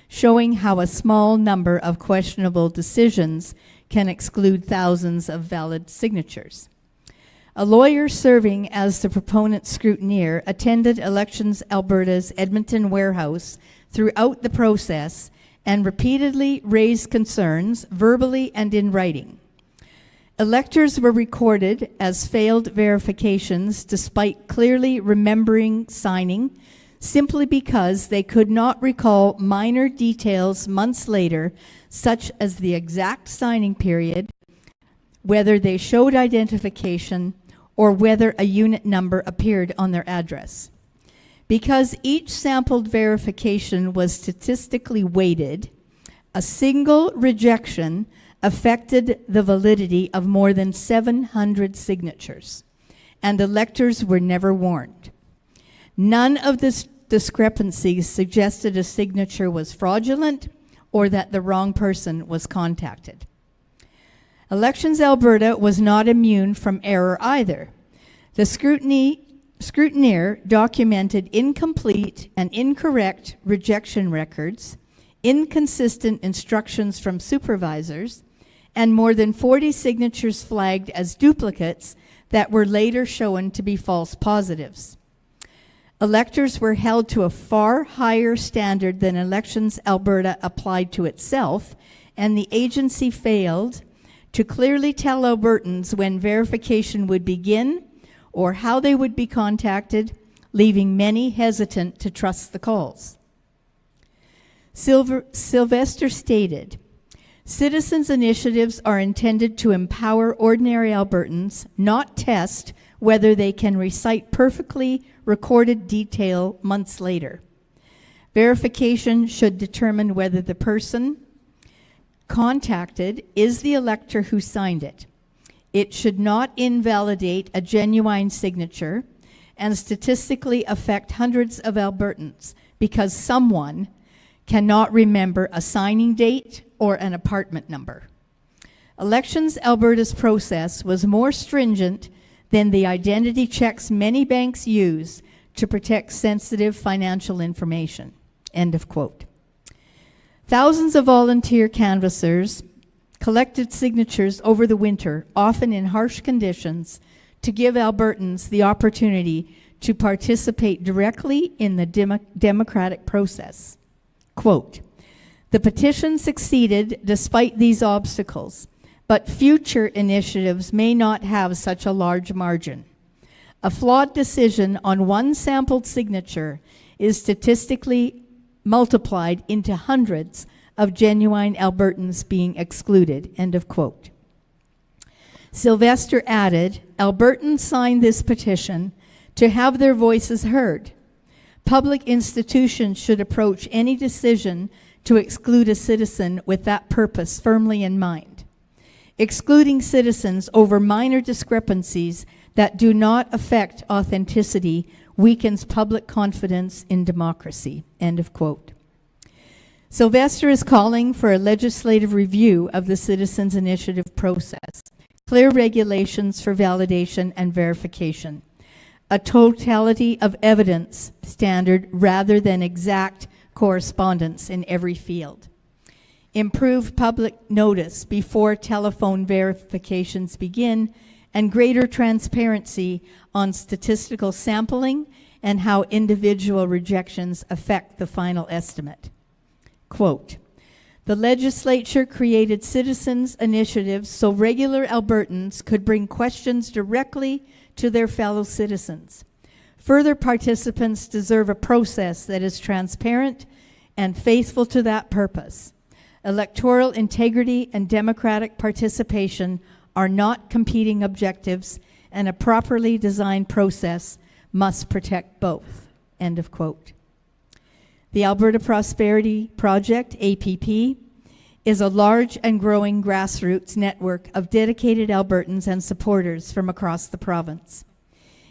showing how a small number of questionable decisions can exclude thousands of valid signatures. A lawyer serving as the proponent's scrutineer attended Elections Alberta's Edmonton warehouse throughout the process and repeatedly raised concerns verbally and in writing. Electors were recorded as failed verifications despite clearly remembering signing, simply because they could not recall minor details months later, such as the exact signing period, whether they showed identification, or whether a unit number appeared on their address. Because each sampled verification was statistically weighted, a single rejection affected the validity of more than 700 signatures, and electors were never warned. None of the discrepancies suggested a signature was fraudulent or that the wrong person was contacted. Elections Alberta was not immune from error either. The scrutineer documented incomplete and incorrect rejection records, inconsistent instructions from supervisors, and more than 40 signatures flagged as duplicates that were later shown to be false positives. Electors were held to a far higher standard than Elections Alberta applied to itself, and the agency failed to clearly tell Albertans when verification would begin or how they would be contacted, leaving many hesitant to trust the calls. Sylvester stated, "Citizens' initiatives are intended to empower ordinary Albertans, not test whether they can recite perfectly recorded detail months later. Verification should determine whether the person contacted is the elector who signed it. It should not invalidate a genuine signature and statistically affect hundreds of Albertans because someone cannot remember a signing date or an apartment number. Elections Alberta's process was more stringent than the identity checks many banks use to protect sensitive financial information." End of quote. Thousands of volunteer canvassers collected signatures over the winter, often in harsh conditions, to give Albertans the opportunity to participate directly in the democratic process. Quote, "The petition succeeded despite these obstacles, but future initiatives may not have such a large margin. A flawed decision on one sampled signature is statistically multiplied into hundreds of genuine Albertans being excluded." End of quote. Sylvester added, "Albertans signed this petition to have their voices heard. Public institutions should approach any decision to exclude a citizen with that purpose firmly in mind. Excluding citizens over minor discrepancies that do not affect authenticity weakens public confidence in democracy." End of quote. Sylvester is calling for a legislative review of the Citizens Initiative process, clear regulations for validation and verification, a totality of evidence standard rather than exact correspondence in every field, improved public notice before telephone verifications begin, and greater transparency on statistical sampling and how individual rejections affect the final estimate. Quote, "The legislature created citizens' initiatives so regular Albertans could bring questions directly to their fellow citizens. Further participants deserve a process that is transparent and faithful to that purpose. Electoral integrity and democratic participation are not competing objectives, and a properly designed process must protect both." End of quote. The Alberta Prosperity Project, APP, is a large and growing grassroots network of dedicated Albertans and supporters from across the province.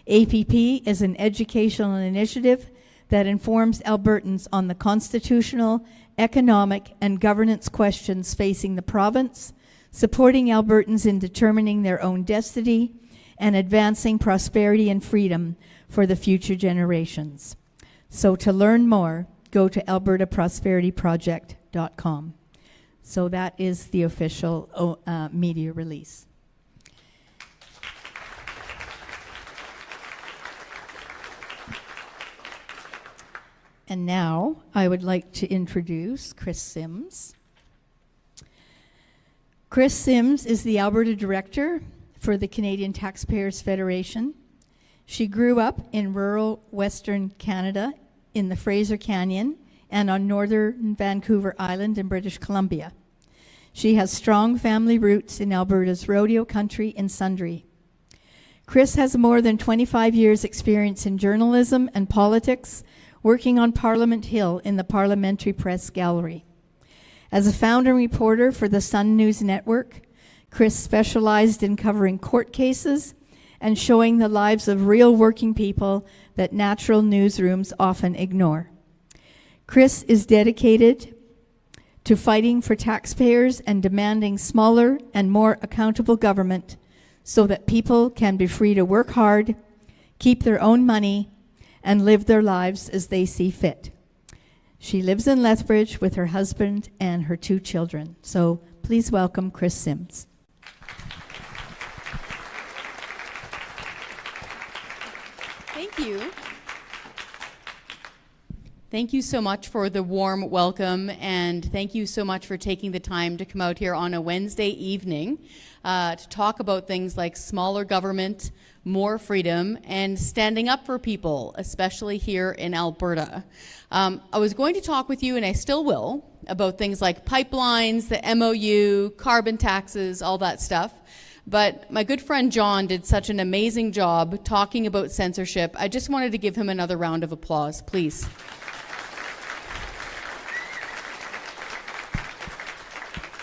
APP is an educational initiative that informs Albertans on the constitutional, economic, and governance questions facing the province, supporting Albertans in determining their own destiny, and advancing prosperity and freedom for the future generations. So to learn more, go to albertaprosperityproject.com. So that is the official media release. And now I would like to introduce Kris Sims. Kris Sims is the Alberta Director for the Canadian Taxpayers Federation. She grew up in rural Western Canada in the Fraser Canyon and on northern Vancouver Island in British Columbia. She has strong family roots in Alberta's rodeo country in Sundre. Kris has more than 25 years' experience in journalism and politics, working on Parliament Hill in the Parliamentary Press Gallery. As a founder and reporter for the Sun News Network, Kris specialized in covering court cases and showing the lives of real working people that natural newsrooms often ignore. Kris is dedicated to fighting for taxpayers and demanding smaller and more accountable government so that people can be free to work hard, keep their own money, and live their lives as they see fit. She lives in Lethbridge with her husband and her 2 children. So please welcome Kris Sims. Thank you. Thank you so much for the warm welcome, and thank you so much for taking the time to come out here on a Wednesday evening to talk about things like smaller government, more freedom, and standing up for people, especially here in Alberta. I was going to talk with you, and I still will, about things like pipelines, the MOU, carbon taxes, all that stuff. But my good friend John did such an amazing job talking about censorship. I just wanted to give him another round of applause, please.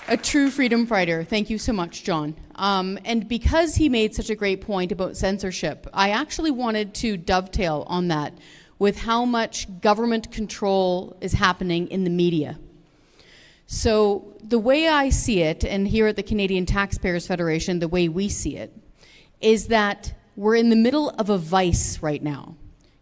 A true freedom fighter. Thank you so much, John. And because he made such a great point about censorship, I actually wanted to dovetail on that with how much government control is happening in the media. So the way I see it, and here at the Canadian Taxpayers Federation, the way we see it, is that we're in the middle of a vice right now.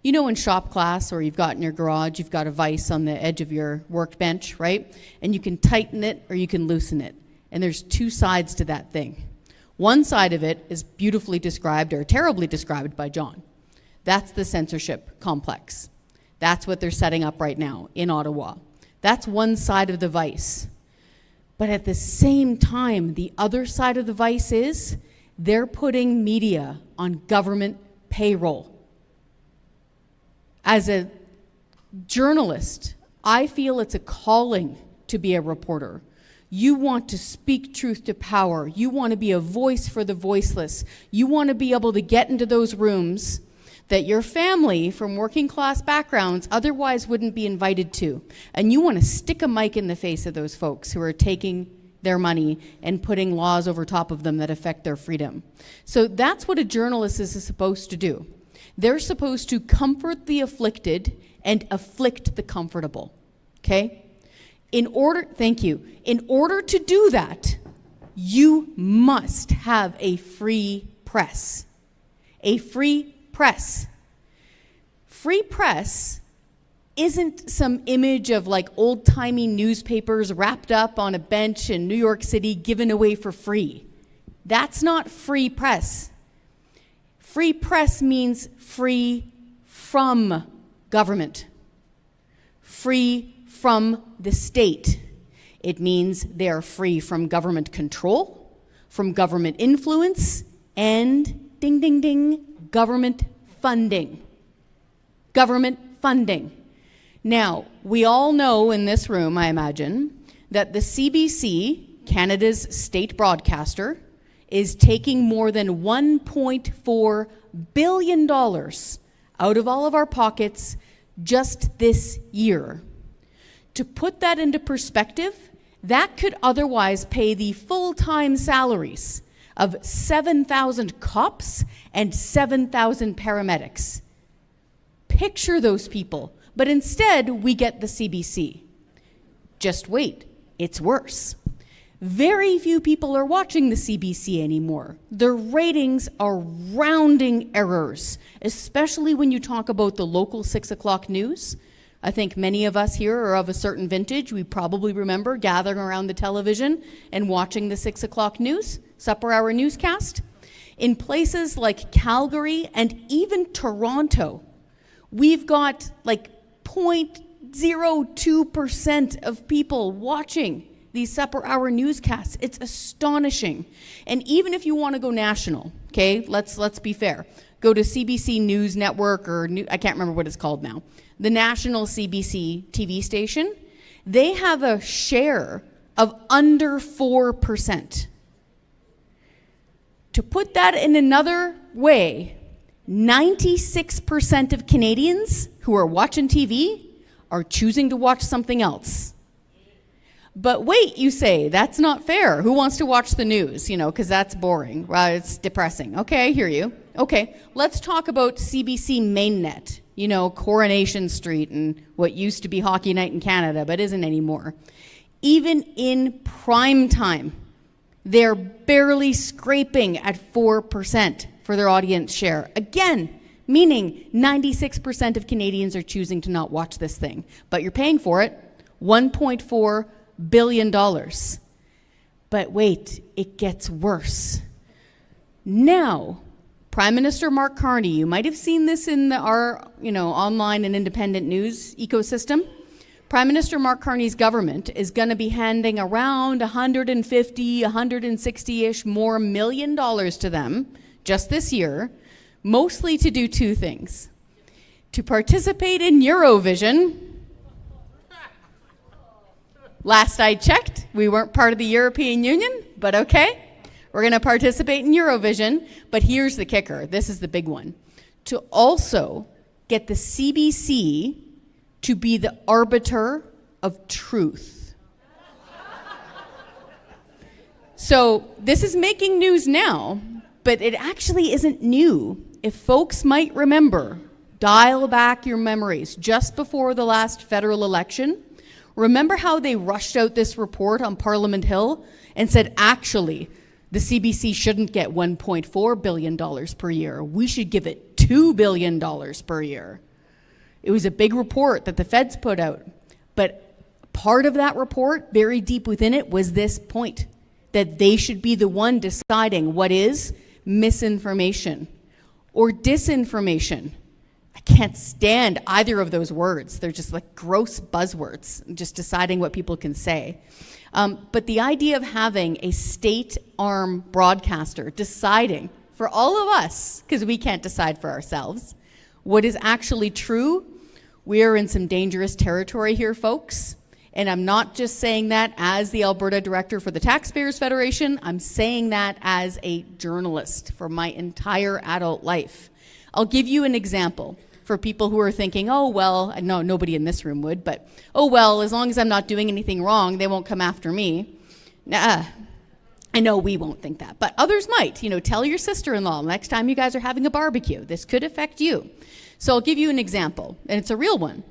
You know, in shop class, or you've got in your garage, you've got a vise on the edge of your workbench, right? And you can tighten it or you can loosen it. And there's two sides to that thing. One side of it is beautifully described, or terribly described, by John. That's the censorship complex. That's what they're setting up right now in Ottawa. That's one side of the vice. But at the same time, the other side of the vice is they're putting media on government payroll. As a journalist, I feel it's a calling to be a reporter. You want to speak truth to power. You want to be a voice for the voiceless. You want to be able to get into those rooms that your family from working class backgrounds otherwise wouldn't be invited to. And you want to stick a mic in the face of those folks who are taking their money and putting laws over top of them that affect their freedom. So that's what a journalist is supposed to do. They're supposed to comfort the afflicted and afflict the comfortable, okay? Thank you. In order to do that, you must have a free press. A free press. Free press isn't some image of like old-timey newspapers wrapped up on a bench in New York City given away for free. That's not free press. Free press means free from government, free from the state. It means they are free from government control, from government influence, and ding, ding, ding, government funding. Government funding. Now, we all know in this room, I imagine, that the CBC, Canada's state broadcaster, is taking more than $1.4 billion out of all of our pockets just this year. To put that into perspective, that could otherwise pay the full-time salaries of 7,000 cops and 7,000 paramedics. Picture those people, but instead we get the CBC. Just wait, it's worse. Very few people are watching the CBC anymore. Their ratings are rounding errors, especially when you talk about the local 6 o'clock news. I think many of us here are of a certain vintage. We probably remember gathering around the television and watching the 6 o'clock news, supper hour newscast. In places like Calgary and even Toronto, we've got like 0.02% of people watching these supper hour newscasts. It's astonishing. And even if you want to go national, okay, let's be fair. Go to CBC News Network, or I can't remember what it's called now. The national CBC TV station, they have a share of under 4%. To put that in another way, 96% of Canadians who are watching TV are choosing to watch something else. But wait, you say, that's not fair. Who wants to watch the news? You know, because that's boring. Well, it's depressing. Okay, I hear you. Okay, let's talk about CBC Mainnet. You know, Coronation Street and what used to be Hockey Night in Canada, but isn't anymore. Even in prime time, they're barely scraping at 4% for their audience share. Again, meaning 96% of Canadians are choosing to not watch this thing. But you're paying for it, $1.4 billion. But wait, it gets worse. Now, Prime Minister Mark Carney, you might have seen this in our online and independent news ecosystem. Prime Minister Mark Carney's government is going to be handing around 150, 160-ish more $1 million to them just this year, mostly to do two things. To participate in Eurovision. Last I checked, we weren't part of the European Union, but okay. We're going to participate in Eurovision, but here's the kicker. This is the big one. To also get the CBC to be the arbiter of truth. So this is making news now, but it actually isn't new. If folks might remember, dial back your memories just before the last federal election. Remember how they rushed out this report on Parliament Hill and said, actually, the CBC shouldn't get $1.4 billion per year. We should give it $2 billion per year. It was a big report that the feds put out. But part of that report, buried deep within it, was this point, that they should be the one deciding what is misinformation or disinformation. I can't stand either of those words. They're just like gross buzzwords, just deciding what people can say. But the idea of having a state arm broadcaster deciding for all of us, because we can't decide for ourselves, what is actually true, we are in some dangerous territory here, folks. And I'm not just saying that as the Alberta Director for the Taxpayers Federation. I'm saying that as a journalist for my entire adult life. I'll give you an example for people who are thinking, oh, well, no, nobody in this room would, but, oh, well, as long as I'm not doing anything wrong, they won't come after me. Nah, I know we won't think that, but others might. Tell your sister-in-law next time you guys are having a barbecue. This could affect you. So I'll give you an example, and it's a real one.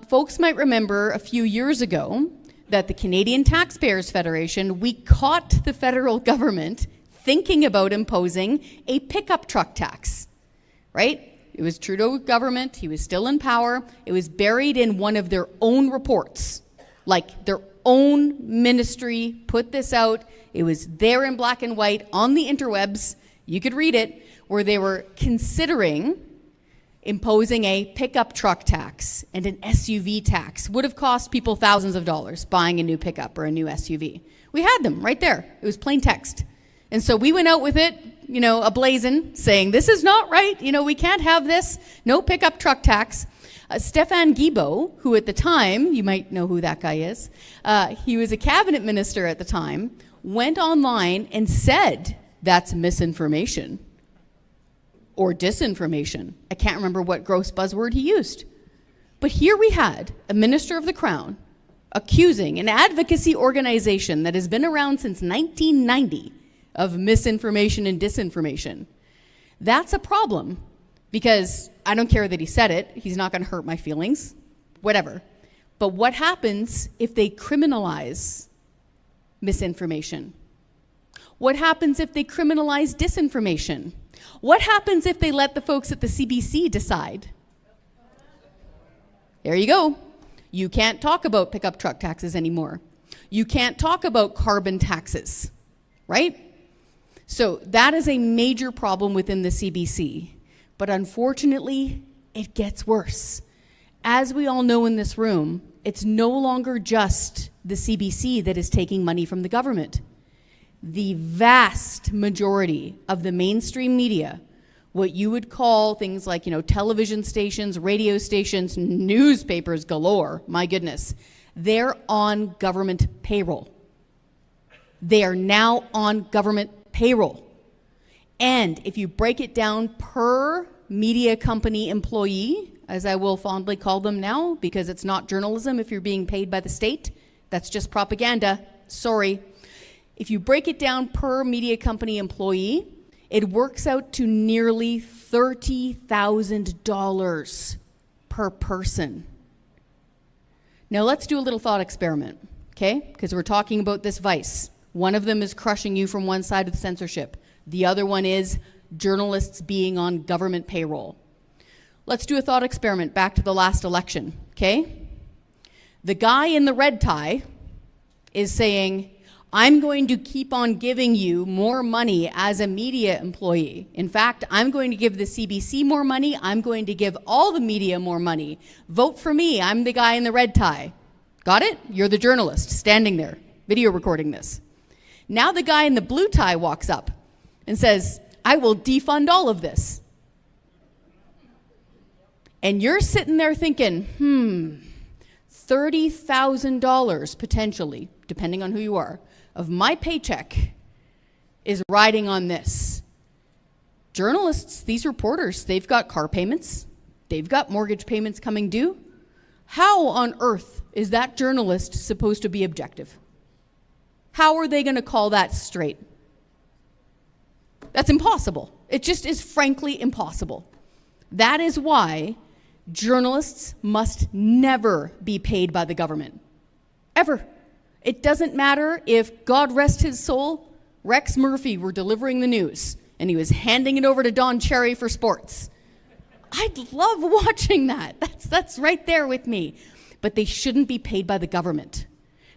Folks might remember a few years ago that the Canadian Taxpayers Federation, we caught the federal government thinking about imposing a pickup truck tax, right? It was Trudeau government, he was still in power. It was buried in one of their own reports, like their own ministry put this out. It was there in black and white on the interwebs, you could read it, where they were considering imposing a pickup truck tax and an SUV tax. Would have cost people thousands of dollars buying a new pickup or a new SUV. We had them right there. It was plain text. And so we went out with it, ablazing, saying, this is not right. We can't have this. No pickup truck tax. Stéphane Guilbeault, who at the time, you might know who that guy is, he was a cabinet minister at the time, went online and said, that's misinformation. Or disinformation. I can't remember what gross buzzword he used. But here we had a minister of the Crown accusing an advocacy organization that has been around since 1990 of misinformation and disinformation. That's a problem because I don't care that he said it. He's not going to hurt my feelings, whatever. But what happens if they criminalize misinformation? What happens if they criminalize disinformation? What happens if they let the folks at the CBC decide? There you go. You can't talk about pickup truck taxes anymore. You can't talk about carbon taxes, right? So that is a major problem within the CBC. But unfortunately, it gets worse. As we all know in this room, it's no longer just the CBC that is taking money from the government. The vast majority of the mainstream media, what you would call things like, television stations, radio stations, newspapers galore, my goodness, they're on government payroll. They are now on government payroll. And if you break it down per media company employee, as I will fondly call them now, because it's not journalism if you're being paid by the state, that's just propaganda, sorry. If you break it down per media company employee, it works out to nearly $30,000 per person. Now let's do a little thought experiment, okay? Because we're talking about this vice. One of them is crushing you from one side of the censorship. The other one is journalists being on government payroll. Let's do a thought experiment back to the last election, okay? The guy in the red tie is saying, I'm going to keep on giving you more money as a media employee. In fact, I'm going to give the CBC more money. I'm going to give all the media more money. Vote for me. I'm the guy in the red tie. Got it? You're the journalist standing there, video recording this. Now the guy in the blue tie walks up and says, I will defund all of this. And you're sitting there thinking, $30,000 potentially, depending on who you are, of my paycheck is riding on this. Journalists, these reporters, they've got car payments, they've got mortgage payments coming due. How on earth is that journalist supposed to be objective? How are they going to call that straight? That's impossible. It just is frankly impossible. That is why journalists must never be paid by the government. Ever. It doesn't matter if, God rest his soul, Rex Murphy were delivering the news and he was handing it over to Don Cherry for sports. I'd love watching that. That's right there with me. But they shouldn't be paid by the government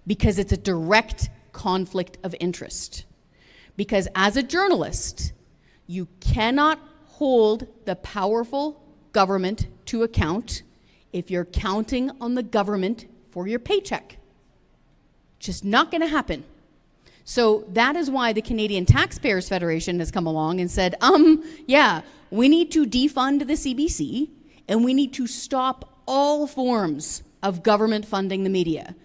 because it's a direct conflict of interest. Because as a journalist, you cannot hold the powerful government to account if you're counting on the government for your paycheck. Just not going to happen. So that is why the Canadian Taxpayers Federation has come along and said, yeah, we need to defund the CBC and we need to stop all forms of government funding the media.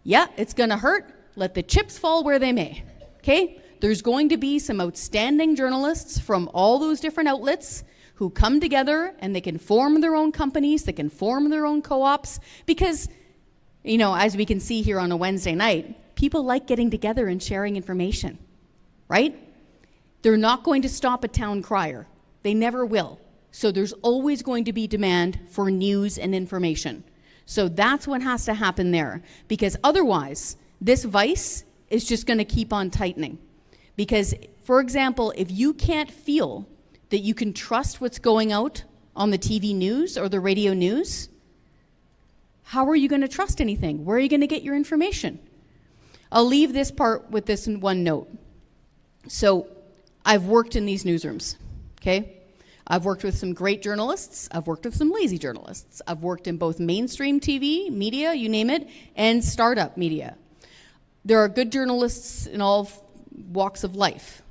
Yeah, it's going to hurt. Let the chips fall where they may. Okay? There's going to be some outstanding journalists from all those different outlets who come together and they can form their own companies, they can form their own co-ops, because, you know, as we can see here on a Wednesday night, people like getting together and sharing information, right? They're not going to stop a town crier. They never will. So there's always going to be demand for news and information. So that's what has to happen there, because otherwise, this vice is just going to keep on tightening. Because, for example, if you can't feel that you can trust what's going out on the TV news or the radio news, how are you going to trust anything? Where are you going to get your information? I'll leave this part with this one note. So I've worked in these newsrooms, okay? I've worked with some great journalists. I've worked with some lazy journalists. I've worked in both mainstream TV, media, you name it, and startup media. There are good journalists in all walks of life.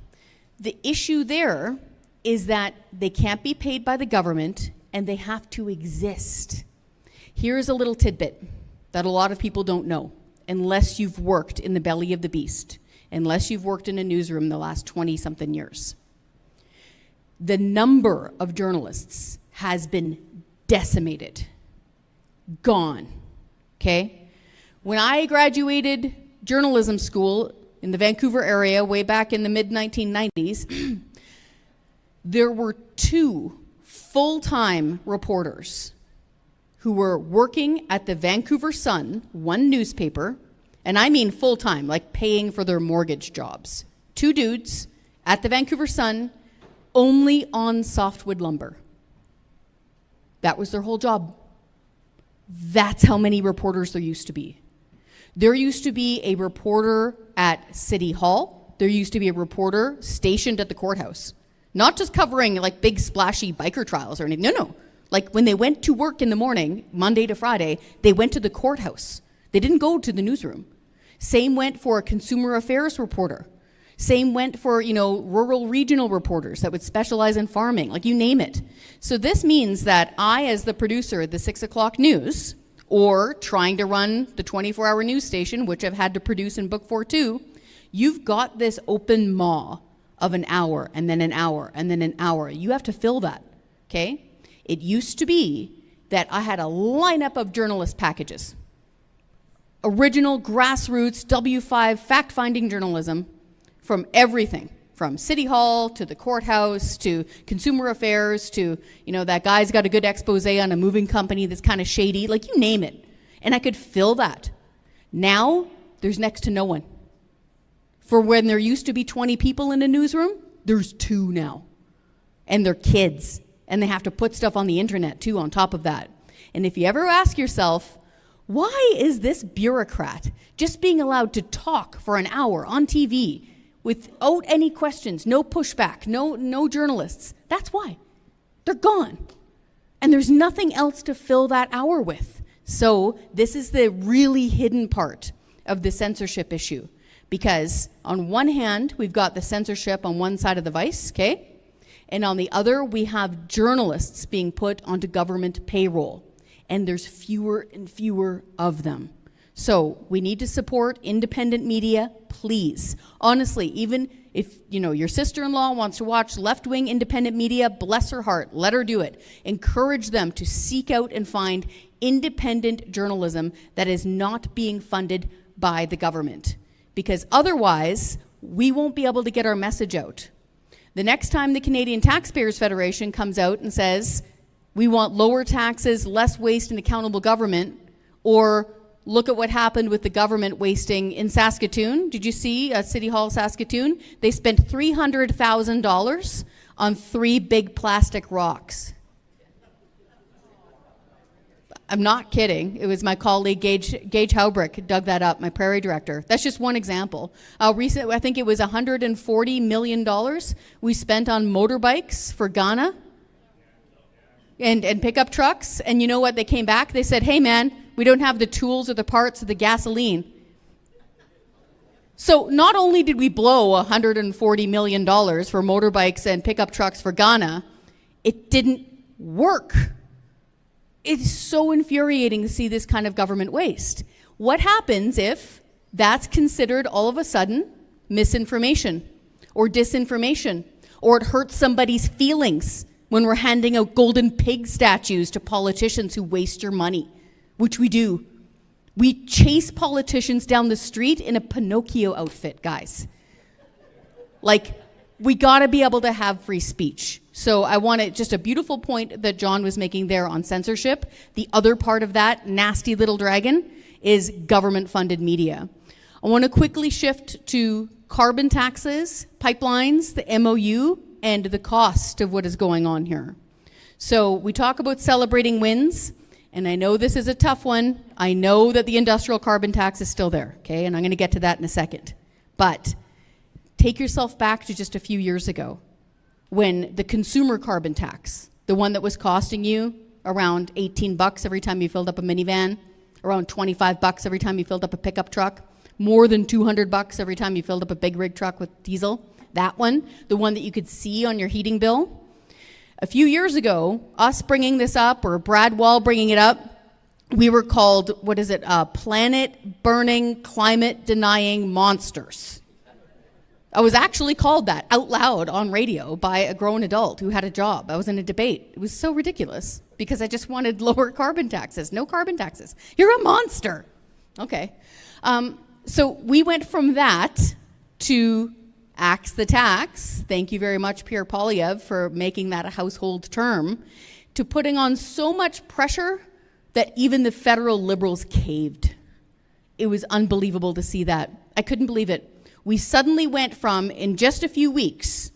The issue there is that they can't be paid by the government and they have to exist. Here's a little tidbit that a lot of people don't know, unless you've worked in the belly of the beast, unless you've worked in a newsroom the last 20-something years. The number of journalists has been decimated, gone, okay? When I graduated journalism school in the Vancouver area way back in the mid-1990s, there were 2 full-time reporters who were working at the Vancouver Sun, one newspaper, and I mean full-time, like paying for their mortgage jobs. 2 dudes at the Vancouver Sun, only on softwood lumber. That was their whole job. That's how many reporters there used to be. There used to be a reporter at City Hall. There used to be a reporter stationed at the courthouse. Not just covering like big splashy biker trials or anything. No. Like when they went to work in the morning, Monday to Friday, they went to the courthouse. They didn't go to the newsroom. Same went for a consumer affairs reporter. Same went for, rural regional reporters that would specialize in farming, like you name it. So this means that I, as the producer at the 6 o'clock news, or trying to run the 24-hour news station, which I've had to produce and book for too, you've got this open maw of an hour, and then an hour, and then an hour. You have to fill that, okay? It used to be that I had a lineup of journalist packages. Original, grassroots, W5, fact-finding journalism from everything, from City Hall to the courthouse to consumer affairs to, that guy's got a good expose on a moving company that's kind of shady, like you name it. And I could fill that. Now, there's next to no one. For when there used to be 20 people in a newsroom, there's 2 now. And they're kids. And they have to put stuff on the internet too on top of that. And if you ever ask yourself, Why is this bureaucrat just being allowed to talk for an hour on TV without any questions, no pushback, no journalists? That's why. They're gone. And there's nothing else to fill that hour with. So this is the really hidden part of the censorship issue. Because on one hand, we've got the censorship on one side of the vice, okay? And on the other, we have journalists being put onto government payroll. And there's fewer and fewer of them. So we need to support independent media, please. Honestly, even if your sister-in-law wants to watch left-wing independent media, bless her heart, let her do it. Encourage them to seek out and find independent journalism that is not being funded by the government. Because otherwise, we won't be able to get our message out. The next time the Canadian Taxpayers Federation comes out and says, we want lower taxes, less waste and accountable government, or look at what happened with the government wasting in Saskatoon. Did you see City Hall, Saskatoon? They spent $300,000 on 3 big plastic rocks. I'm not kidding. It was my colleague, Gage Haubrick, dug that up, my Prairie Director. That's just one example. Recently, I think it was $140 million we spent on motorbikes for Ghana and pickup trucks. And you know what? They came back. They said, hey, man, we don't have the tools or the parts or the gasoline. So not only did we blow $140 million for motorbikes and pickup trucks for Ghana, it didn't work. It's so infuriating to see this kind of government waste. What happens if that's considered all of a sudden misinformation or disinformation, or it hurts somebody's feelings when we're handing out golden pig statues to politicians who waste your money, which we do. We chase politicians down the street in a Pinocchio outfit, guys. Like, we gotta be able to have free speech. So I wanted just a beautiful point that John was making there on censorship. The other part of that nasty little dragon is government-funded media. I want to quickly shift to carbon taxes, pipelines, the MOU, and the cost of what is going on here. So we talk about celebrating wins, and I know this is a tough one. I know that the industrial carbon tax is still there, okay? And I'm going to get to that in a second. But take yourself back to just a few years ago, when the consumer carbon tax, the one that was costing you around $18 every time you filled up a minivan, around $25 every time you filled up a pickup truck, more than $200 every time you filled up a big rig truck with diesel, that one, the one that you could see on your heating bill. A few years ago, us bringing this up, or Brad Wall bringing it up, we were called, planet-burning, climate-denying monsters. I was actually called that out loud on radio by a grown adult who had a job. I was in a debate. It was so ridiculous because I just wanted lower carbon taxes. No carbon taxes. You're a monster. Okay. So we went from that to axe the tax. Thank you very much, Pierre Poilievre, for making that a household term, to putting on so much pressure that even the federal Liberals caved. It was unbelievable to see that. I couldn't believe it. We suddenly went from, in just a few weeks,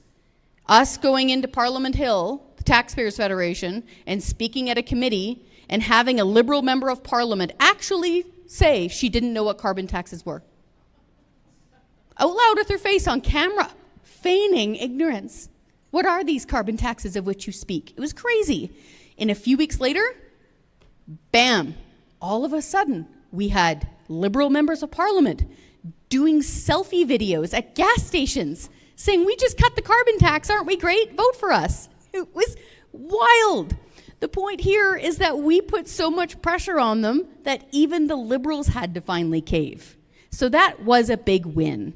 us going into Parliament Hill, the Taxpayers Federation, and speaking at a committee, and having a Liberal member of Parliament actually say she didn't know what carbon taxes were. Out loud with her face on camera, feigning ignorance. What are these carbon taxes of which you speak? It was crazy. And a few weeks later, bam, all of a sudden, we had Liberal members of Parliament doing selfie videos at gas stations saying, we just cut the carbon tax, aren't we great? Vote for us. It was wild. The point here is that we put so much pressure on them that even the Liberals had to finally cave. So that was a big win.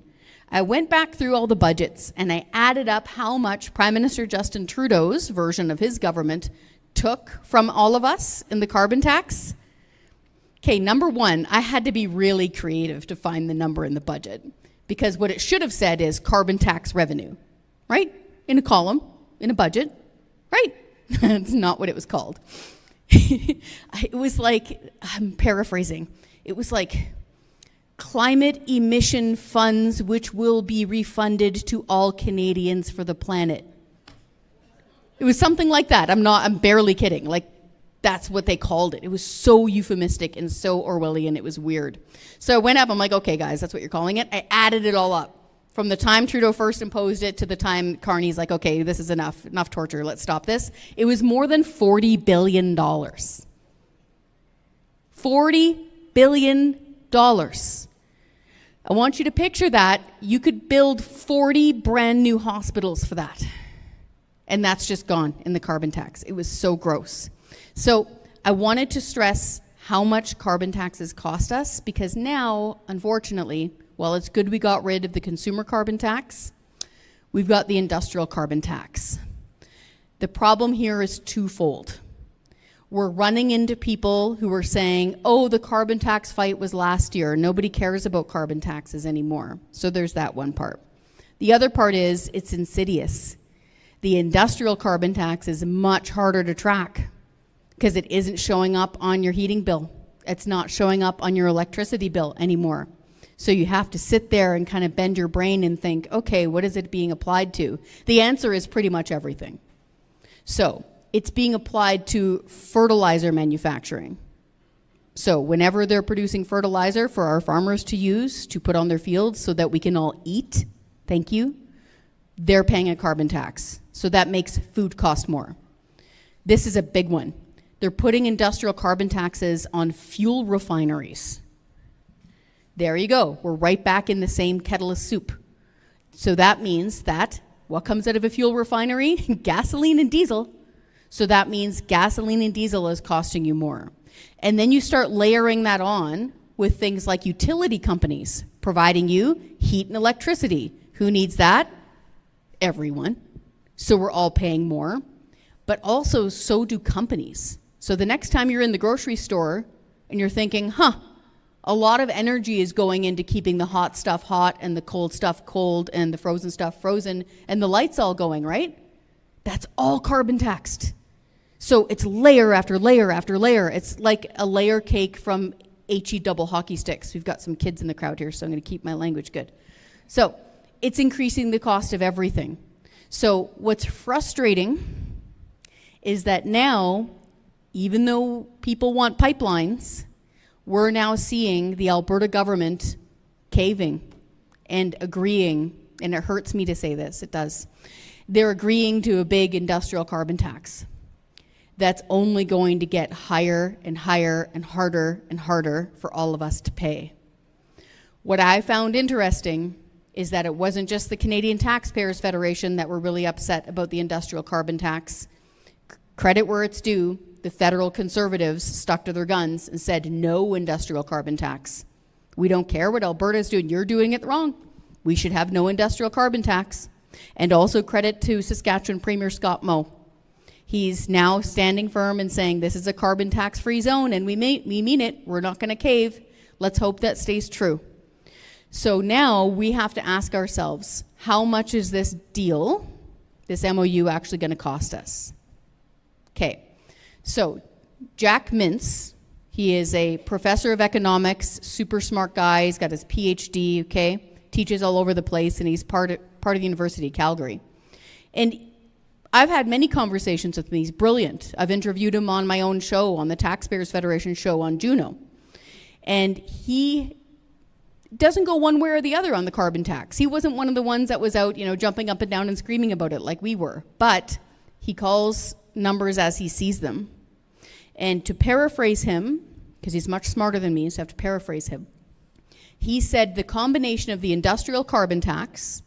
I went back through all the budgets and I added up how much Prime Minister Justin Trudeau's version of his government took from all of us in the carbon tax. Okay, number one, I had to be really creative to find the number in the budget, because what it should have said is carbon tax revenue, right? In a column, in a budget, right? That's not what it was called. It was like, I'm paraphrasing, it was like climate emission funds which will be refunded to all Canadians for the planet. It was something like that. I'm barely kidding, like That's what they called it. It was so euphemistic and so Orwellian, it was weird. So I went up, I'm like, okay guys, that's what you're calling it. I added it all up. From the time Trudeau first imposed it to the time Carney's like, okay, this is enough torture, let's stop this. It was more than $40 billion. $40 billion. I want you to picture that. You could build 40 brand new hospitals for that. And that's just gone in the carbon tax. It was so gross. So I wanted to stress how much carbon taxes cost us, because now, unfortunately, while it's good we got rid of the consumer carbon tax, we've got the industrial carbon tax. The problem here is twofold. We're running into people who are saying, oh, the carbon tax fight was last year. Nobody cares about carbon taxes anymore. So there's that one part. The other part is it's insidious. The industrial carbon tax is much harder to track because it isn't showing up on your heating bill. It's not showing up on your electricity bill anymore. So you have to sit there and kind of bend your brain and think, okay, what is it being applied to? The answer is pretty much everything. So it's being applied to fertilizer manufacturing. So whenever they're producing fertilizer for our farmers to use, to put on their fields so that we can all eat, thank you, they're paying a carbon tax. So that makes food cost more. This is a big one. They're putting industrial carbon taxes on fuel refineries. There you go. We're right back in the same kettle of soup. So that means that what comes out of a fuel refinery? Gasoline and diesel. So that means gasoline and diesel is costing you more. And then you start layering that on with things like utility companies providing you heat and electricity. Who needs that? Everyone. So we're all paying more. But also, so do companies. So the next time you're in the grocery store and you're thinking, a lot of energy is going into keeping the hot stuff hot and the cold stuff cold and the frozen stuff frozen and the lights all going, right? That's all carbon taxed. So it's layer after layer after layer. It's like a layer cake from HE double hockey sticks. We've got some kids in the crowd here, so I'm going to keep my language good. So it's increasing the cost of everything. So what's frustrating is that now, even though people want pipelines, we're now seeing the Alberta government caving and agreeing, and it hurts me to say this, it does. They're agreeing to a big industrial carbon tax that's only going to get higher and higher and harder for all of us to pay. What I found interesting is that it wasn't just the Canadian Taxpayers Federation that were really upset about the industrial carbon tax. Credit where it's due, the federal Conservatives stuck to their guns and said no industrial carbon tax. We don't care what Alberta is doing. You're doing it wrong. We should have no industrial carbon tax. And also credit to Saskatchewan Premier Scott Moe. He's now standing firm and saying this is a carbon tax-free zone and we mean it. We're not going to cave. Let's hope that stays true. So now we have to ask ourselves, how much is this deal, this MOU, actually going to cost us? Okay, so Jack Mintz, he is a professor of economics, super smart guy. He's got his PhD, okay? Teaches all over the place, and he's part of the University of Calgary. And I've had many conversations with him. He's brilliant. I've interviewed him on my own show, on the Taxpayers Federation show on Juno. And he doesn't go one way or the other on the carbon tax. He wasn't one of the ones that was out, jumping up and down and screaming about it like we were. But he calls numbers as he sees them. And to paraphrase him, because he's much smarter than me, so I have to paraphrase him, he said the combination of the industrial carbon tax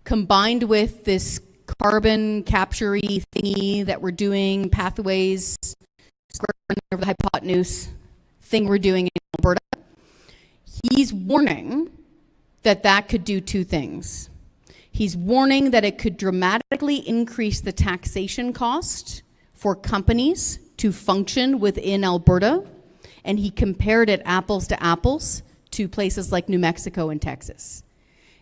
combined with this carbon capture-y thingy that we're doing, pathways, over the hypotenuse thing we're doing in Alberta, he's warning that that could do two things. He's warning that it could dramatically increase the taxation cost for companies to function within Alberta, and he compared it apples to apples to places like New Mexico and Texas.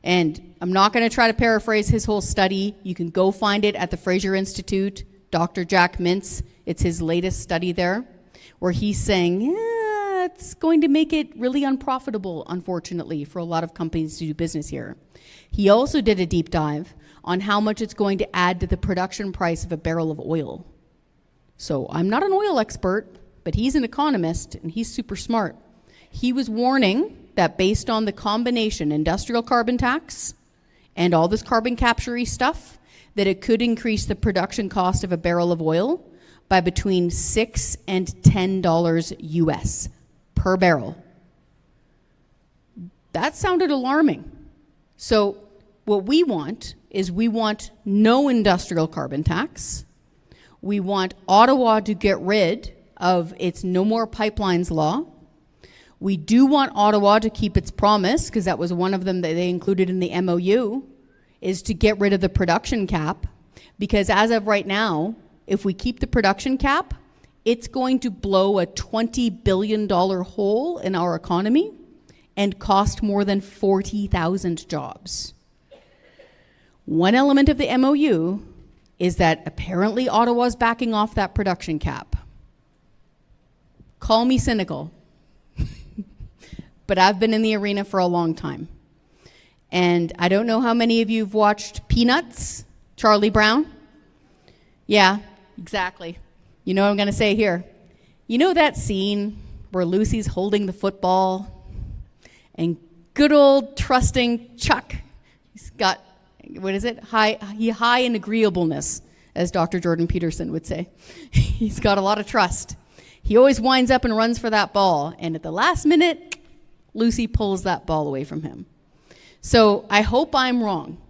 And I'm not going to try to paraphrase his whole study. You can go find it at the Fraser Institute, Dr. Jack Mintz. It's his latest study there, where he's saying, it's going to make it really unprofitable, unfortunately, for a lot of companies to do business here. He also did a deep dive on how much it's going to add to the production price of a barrel of oil. So I'm not an oil expert, but he's an economist and he's super smart. He was warning that based on the combination industrial carbon tax and all this carbon capture-y stuff, that it could increase the production cost of a barrel of oil by between $6 and $10 US per barrel. That sounded alarming. So what we want is we want no industrial carbon tax. We want Ottawa to get rid of its no more pipelines law. We do want Ottawa to keep its promise, because that was one of them that they included in the MOU, is to get rid of the production cap. Because as of right now, if we keep the production cap, it's going to blow a $20 billion hole in our economy and cost more than 40,000 jobs. One element of the MOU is that apparently Ottawa's backing off that production cap. Call me cynical, but I've been in the arena for a long time. And I don't know how many of you have watched Peanuts, Charlie Brown? Yeah, exactly. You know what I'm going to say here. You know that scene where Lucy's holding the football and good old trusting Chuck, he's got, what is it? High in agreeableness, as Dr. Jordan Peterson would say. He's got a lot of trust. He always winds up and runs for that ball, and at the last minute, Lucy pulls that ball away from him. So I hope I'm wrong.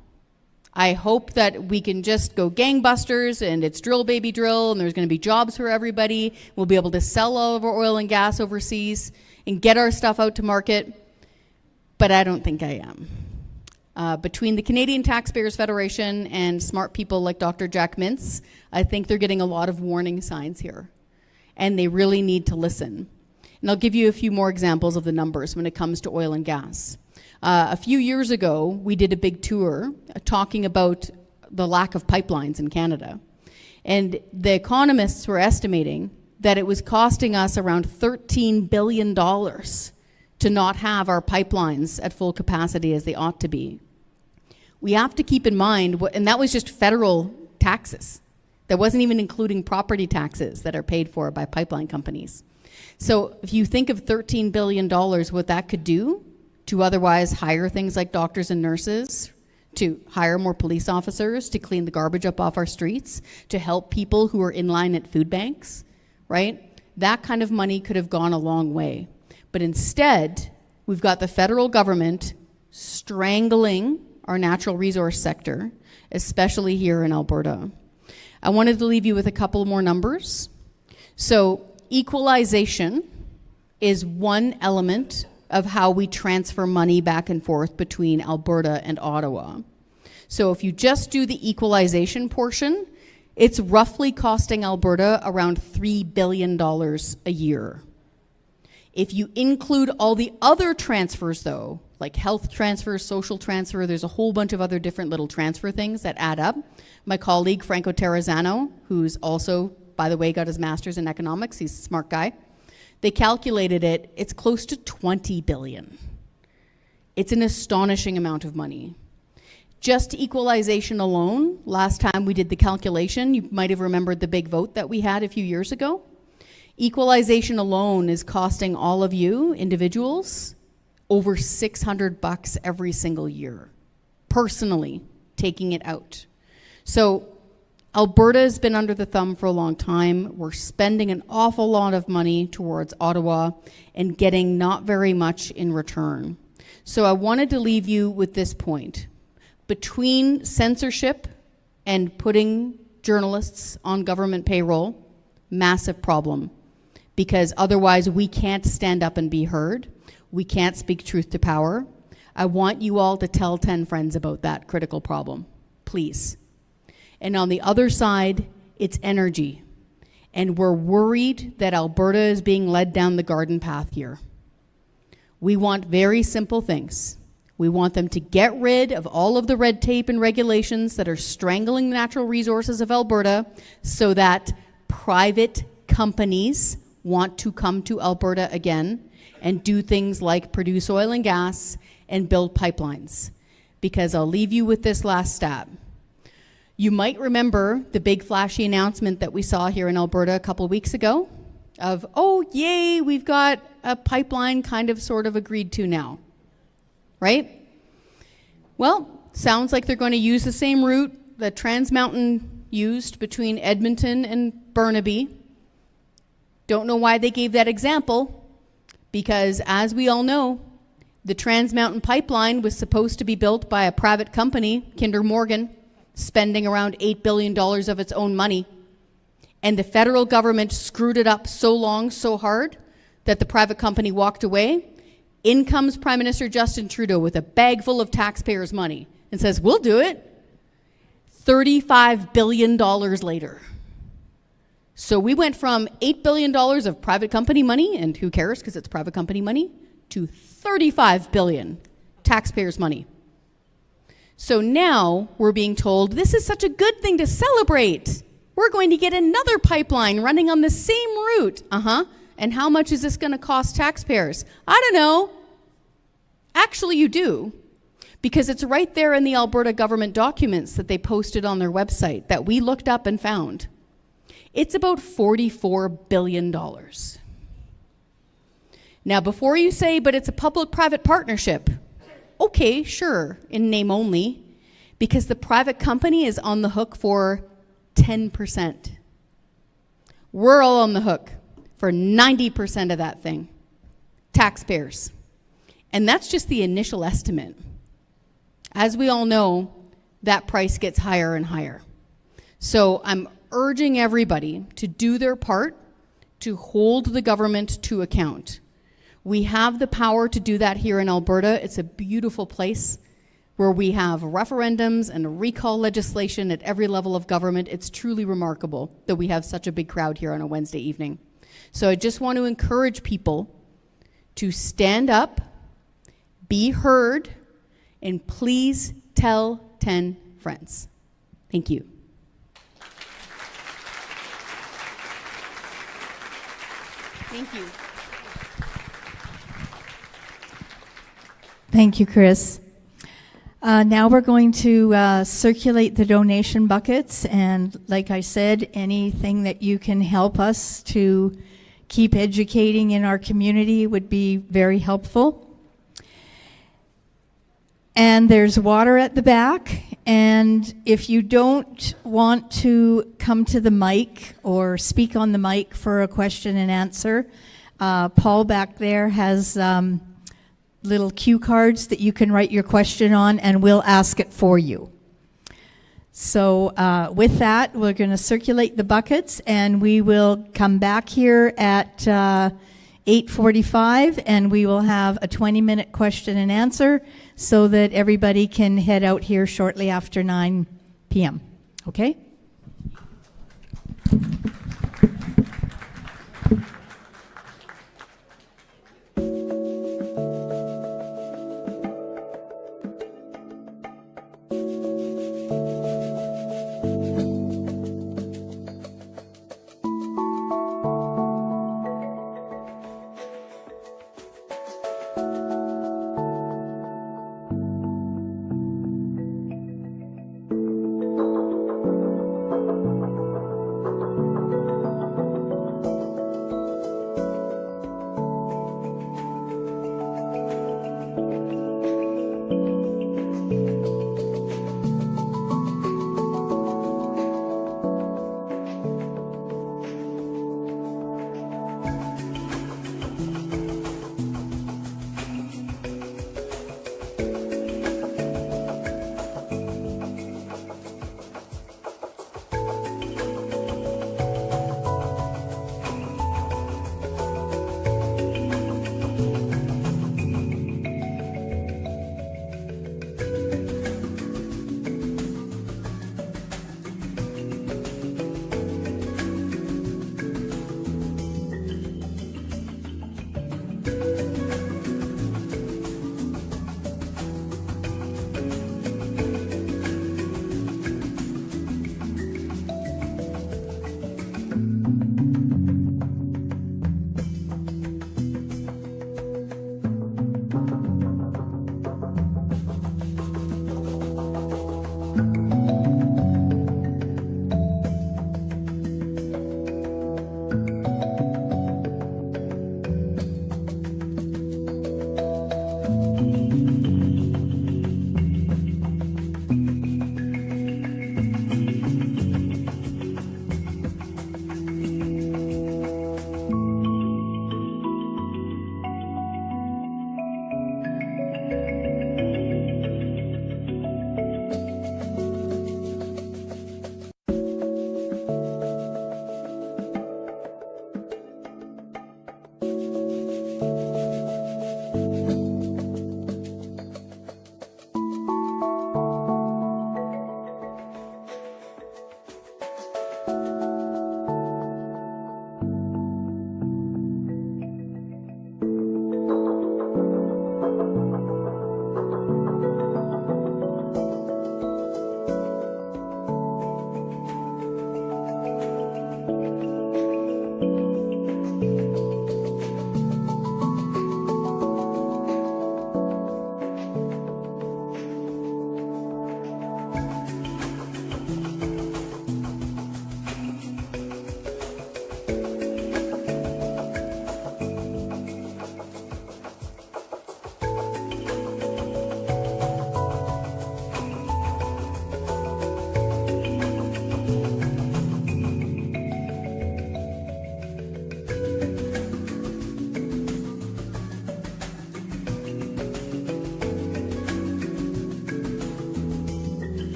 I hope that we can just go gangbusters and it's drill baby drill and there's going to be jobs for everybody. We'll be able to sell all of our oil and gas overseas and get our stuff out to market. But I don't think I am. Between the Canadian Taxpayers Federation and smart people like Dr. Jack Mintz, I think they're getting a lot of warning signs here. And they really need to listen. And I'll give you a few more examples of the numbers when it comes to oil and gas. A few years ago, we did a big tour talking about the lack of pipelines in Canada. And the economists were estimating that it was costing us around $13 billion to not have our pipelines at full capacity as they ought to be. We have to keep in mind, and that was just federal taxes. That wasn't even including property taxes that are paid for by pipeline companies. So if you think of $13 billion, what that could do to otherwise hire things like doctors and nurses, to hire more police officers, to clean the garbage up off our streets, to help people who are in line at food banks, right? That kind of money could have gone a long way. But instead, we've got the federal government strangling our natural resource sector, especially here in Alberta. I wanted to leave you with a couple more numbers. So equalization is one element of how we transfer money back and forth between Alberta and Ottawa. So if you just do the equalization portion, it's roughly costing Alberta around $3 billion a year. If you include all the other transfers though, like health transfer, social transfer, there's a whole bunch of other different little transfer things that add up. My colleague Franco Terrazzano, who's also, by the way, got his master's in economics, he's a smart guy, they calculated it, it's close to 20 billion. It's an astonishing amount of money. Just equalization alone, last time we did the calculation, you might have remembered the big vote that we had a few years ago. Equalization alone is costing all of you, individuals, over $600 every single year, personally, taking it out. So Alberta has been under the thumb for a long time. We're spending an awful lot of money towards Ottawa and getting not very much in return. So I wanted to leave you with this point. Between censorship and putting journalists on government payroll, massive problem. Because otherwise we can't stand up and be heard. We can't speak truth to power. I want you all to tell 10 friends about that critical problem, please. And on the other side, it's energy. And we're worried that Alberta is being led down the garden path here. We want very simple things. We want them to get rid of all of the red tape and regulations that are strangling the natural resources of Alberta so that private companies want to come to Alberta again and do things like produce oil and gas and build pipelines. Because I'll leave you with this last stat. You might remember the big flashy announcement that we saw here in Alberta a couple weeks ago of, oh, yay, we've got a pipeline kind of sort of agreed to now, right? Well, sounds like they're going to use the same route that Trans Mountain used between Edmonton and Burnaby. Don't know why they gave that example, because as we all know, the Trans Mountain pipeline was supposed to be built by a private company, Kinder Morgan, spending around $8 billion of its own money. And the federal government screwed it up so long, so hard, that the private company walked away. In comes Prime Minister Justin Trudeau with a bag full of taxpayers' money and says, we'll do it. $35 billion later. So we went from $8 billion of private company money, and who cares because it's private company money, to $35 billion taxpayers' money. So now we're being told this is such a good thing to celebrate. We're going to get another pipeline running on the same route. And how much is this going to cost taxpayers? I don't know. Actually, you do. Because it's right there in the Alberta government documents that they posted on their website that we looked up and found. It's about $44 billion. Now, before you say, but it's a public-private partnership, okay, sure, in name only, because the private company is on the hook for 10%. We're all on the hook for 90% of that thing, taxpayers. And that's just the initial estimate. As we all know, that price gets higher and higher. So I'm urging everybody to do their part to hold the government to account. We have the power to do that here in Alberta. It's a beautiful place where we have referendums and recall legislation at every level of government. It's truly remarkable that we have such a big crowd here on a Wednesday evening. So I just want to encourage people to stand up, be heard, and please tell 10 friends. Thank you. Thank you. Thank you, Kris. Now we're going to circulate the donation buckets, and like I said, anything that you can help us to keep educating in our community would be very helpful. And there's water at the back, and if you don't want to come to the mic or speak on the mic for a question and answer, Paul back there has little cue cards that you can write your question on, and we'll ask it for you. So with that, we're going to circulate the buckets, and we will come back here at 8:45, and we will have a 20-minute question and answer so that everybody can head out here shortly after 9 p.m. Okay?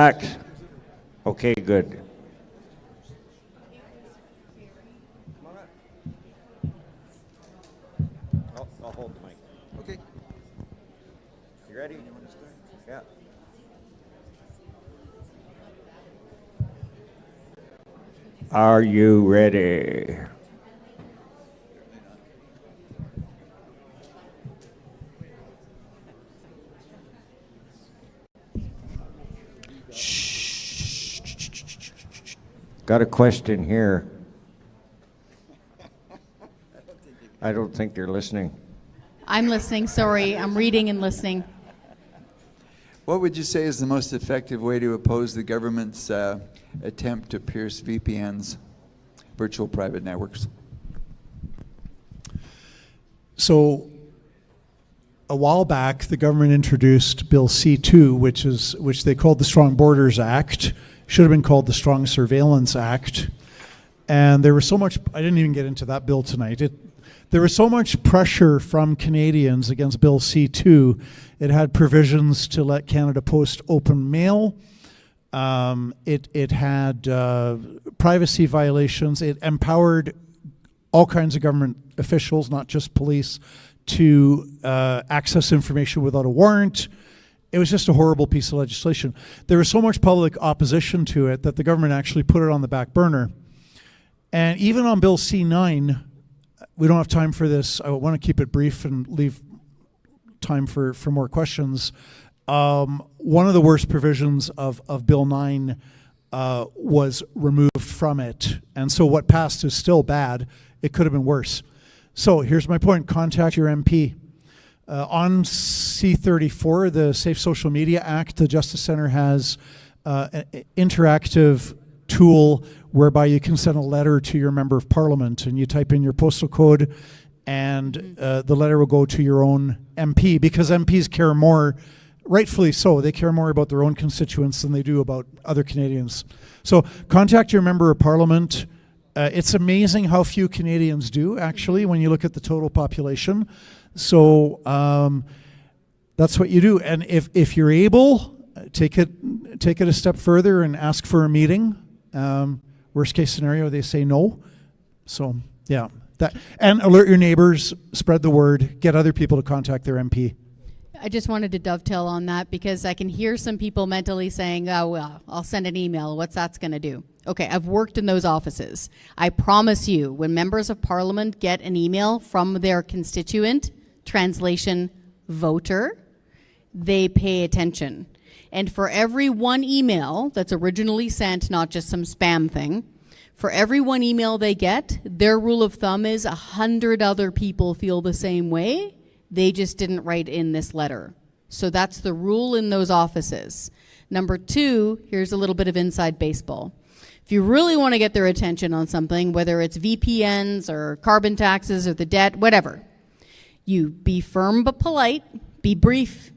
Back. Okay, good. I'll hold the mic. Okay. You ready? Yeah. Are you ready? Got a question here. I don't think they're listening. I'm listening, sorry. I'm reading and listening. What would you say is the most effective way to oppose the government's attempt to pierce VPNs, virtual private networks? So a while back, the government introduced Bill C-2, which they called the Strong Borders Act. Should have been called the Strong Surveillance Act. And there was so much, I didn't even get into that bill tonight. There was so much pressure from Canadians against Bill C-2. It had provisions to let Canada Post open mail. It had privacy violations. It empowered all kinds of government officials, not just police, to access information without a warrant. It was just a horrible piece of legislation. There was so much public opposition to it that the government actually put it on the back burner. And even on Bill C-9, we don't have time for this. I want to keep it brief and leave time for more questions. One of the worst provisions of Bill 9 was removed from it. And so what passed is still bad. It could have been worse. So here's my point. Contact your MP. On C-34, the Safe Social Media Act, the Justice Centre has an interactive tool whereby you can send a letter to your member of parliament, and you type in your postal code, and the letter will go to your own MP, because MPs care more, rightfully so, they care more about their own constituents than they do about other Canadians. So contact your member of parliament. It's amazing how few Canadians do, actually, when you look at the total population. So that's what you do. And if you're able, take it a step further and ask for a meeting. Worst case scenario, they say no. So yeah, and alert your neighbors, spread the word, get other people to contact their MP. I just wanted to dovetail on that because I can hear some people mentally saying, oh, well, I'll send an email. What's that's going to do? Okay, I've worked in those offices. I promise you, when members of parliament get an email from their constituent, translation voter, they pay attention. And for every one email that's originally sent, not just some spam thing, for every one email they get, their rule of thumb is 100 other people feel the same way. They just didn't write in this letter. So that's the rule in those offices. Number two, here's a little bit of inside baseball. If you really want to get their attention on something, whether it's VPNs or carbon taxes or the debt, whatever, you be firm but polite, be brief,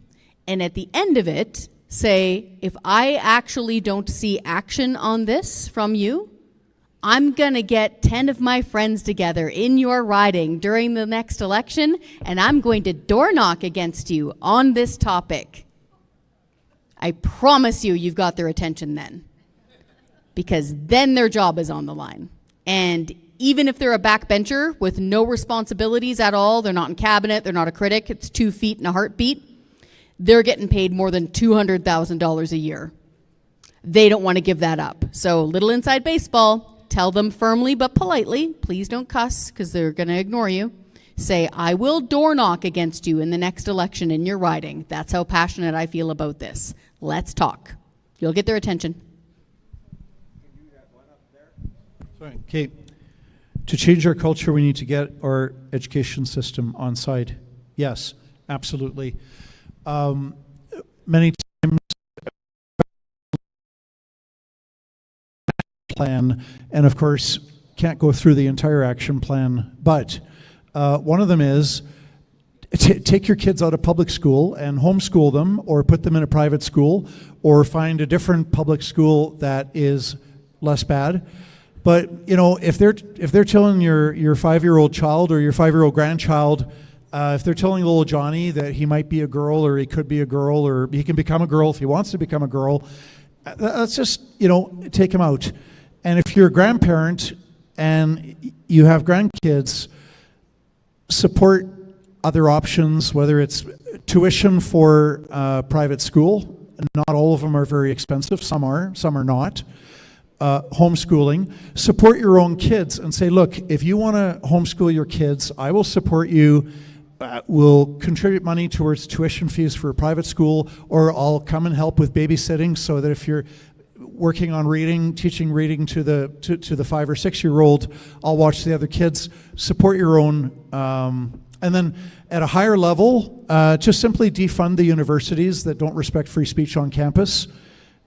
and at the end of it, say, if I actually don't see action on this from you, I'm going to get 10 of my friends together in your riding during the next election, and I'm going to door knock against you on this topic. I promise you, you've got their attention then, because then their job is on the line. And even if they're a backbencher with no responsibilities at all, they're not in cabinet, they're not a critic, it's 2 feet and a heartbeat, they're getting paid more than $200,000 a year. They don't want to give that up. So little inside baseball, tell them firmly but politely, please don't cuss because they're going to ignore you. Say, I will door knock against you in the next election in your riding. That's how passionate I feel about this. Let's talk. You'll get their attention. Sorry, Kate. To change our culture, we need to get our education system on side. Yes, absolutely. Many times, plan, and of course, can't go through the entire action plan, but one of them is take your kids out of public school and homeschool them, or put them in a private school, or find a different public school that is less bad. But you know, if they're telling your 5-year-old child or your 5-year-old grandchild, if they're telling little Johnny that he might be a girl, or he could be a girl, or he can become a girl if he wants to become a girl, Let's just, take them out. And if you're a grandparent and you have grandkids, support other options, whether it's tuition for private school. Not all of them are very expensive. Some are not. Homeschooling. Support your own kids and say, look, if you want to homeschool your kids, I will support you. We'll contribute money towards tuition fees for a private school, or I'll come and help with babysitting, so that if you're working on reading, teaching reading to the 5 or 6 year old, I'll watch the other kids. Support your own. And then at a higher level, just simply defund the universities that don't respect free speech on campus.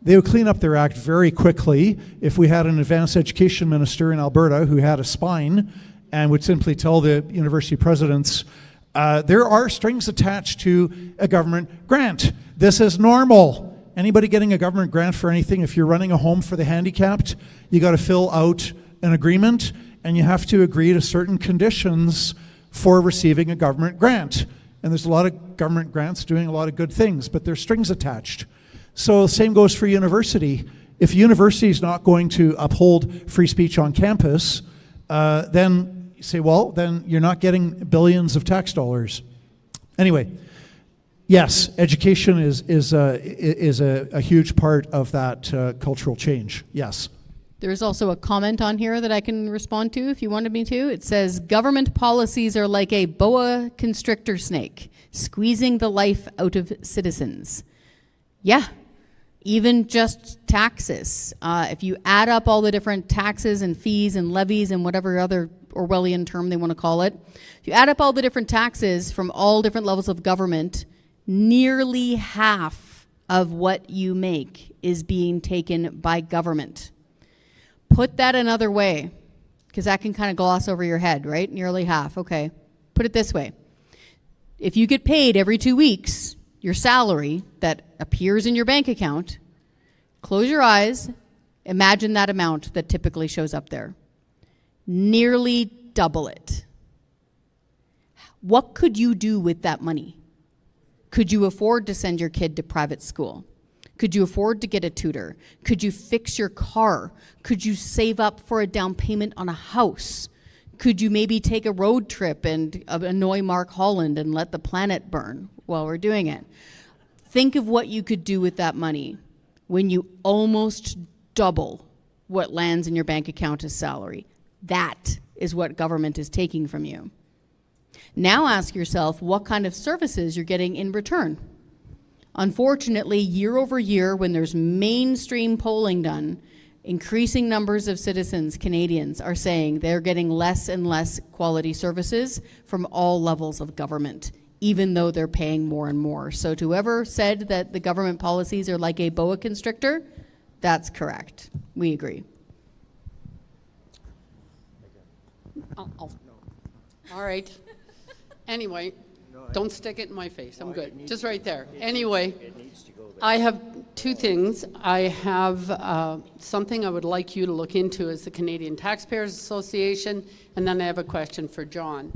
They would clean up their act very quickly if we had an advanced education minister in Alberta who had a spine and would simply tell the university presidents, there are strings attached to a government grant. This is normal. Anybody getting a government grant for anything, if you're running a home for the handicapped, you got to fill out an agreement, and you have to agree to certain conditions for receiving a government grant. And there's a lot of government grants doing a lot of good things, but there's strings attached. So the same goes for university. If a university is not going to uphold free speech on campus, then you say, well, then you're not getting billions of tax dollars. Anyway, yes, education is a huge part of that cultural change. Yes. There's also a comment on here that I can respond to if you wanted me to. It says, government policies are like a boa constrictor snake, squeezing the life out of citizens. Yeah, even just taxes. If you add up all the different taxes and fees and levies and whatever other Orwellian term they want to call it, if you add up all the different taxes from all different levels of government, nearly half of what you make is being taken by government. Put that another way, because that can kind of gloss over your head, right? Nearly half, okay. Put it this way. If you get paid every 2 weeks, your salary that appears in your bank account, close your eyes, imagine that amount that typically shows up there. Nearly double it. What could you do with that money? Could you afford to send your kid to private school? Could you afford to get a tutor? Could you fix your car? Could you save up for a down payment on a house? Could you maybe take a road trip and annoy Mark Holland and let the planet burn while we're doing it? Think of what you could do with that money when you almost double what lands in your bank account as salary. That is what government is taking from you. Now ask yourself what kind of services you're getting in return. Unfortunately, year over year, when there's mainstream polling done, increasing numbers of citizens, Canadians, are saying they're getting less and less quality services from all levels of government, even though they're paying more and more. So to whoever said that the government policies are like a boa constrictor, that's correct. We agree. All right. Anyway, don't stick it in my face. I'm good. Just right there. Anyway, I have two things. I have something I would like you to look into as the Canadian Taxpayers Association, and then I have a question for John.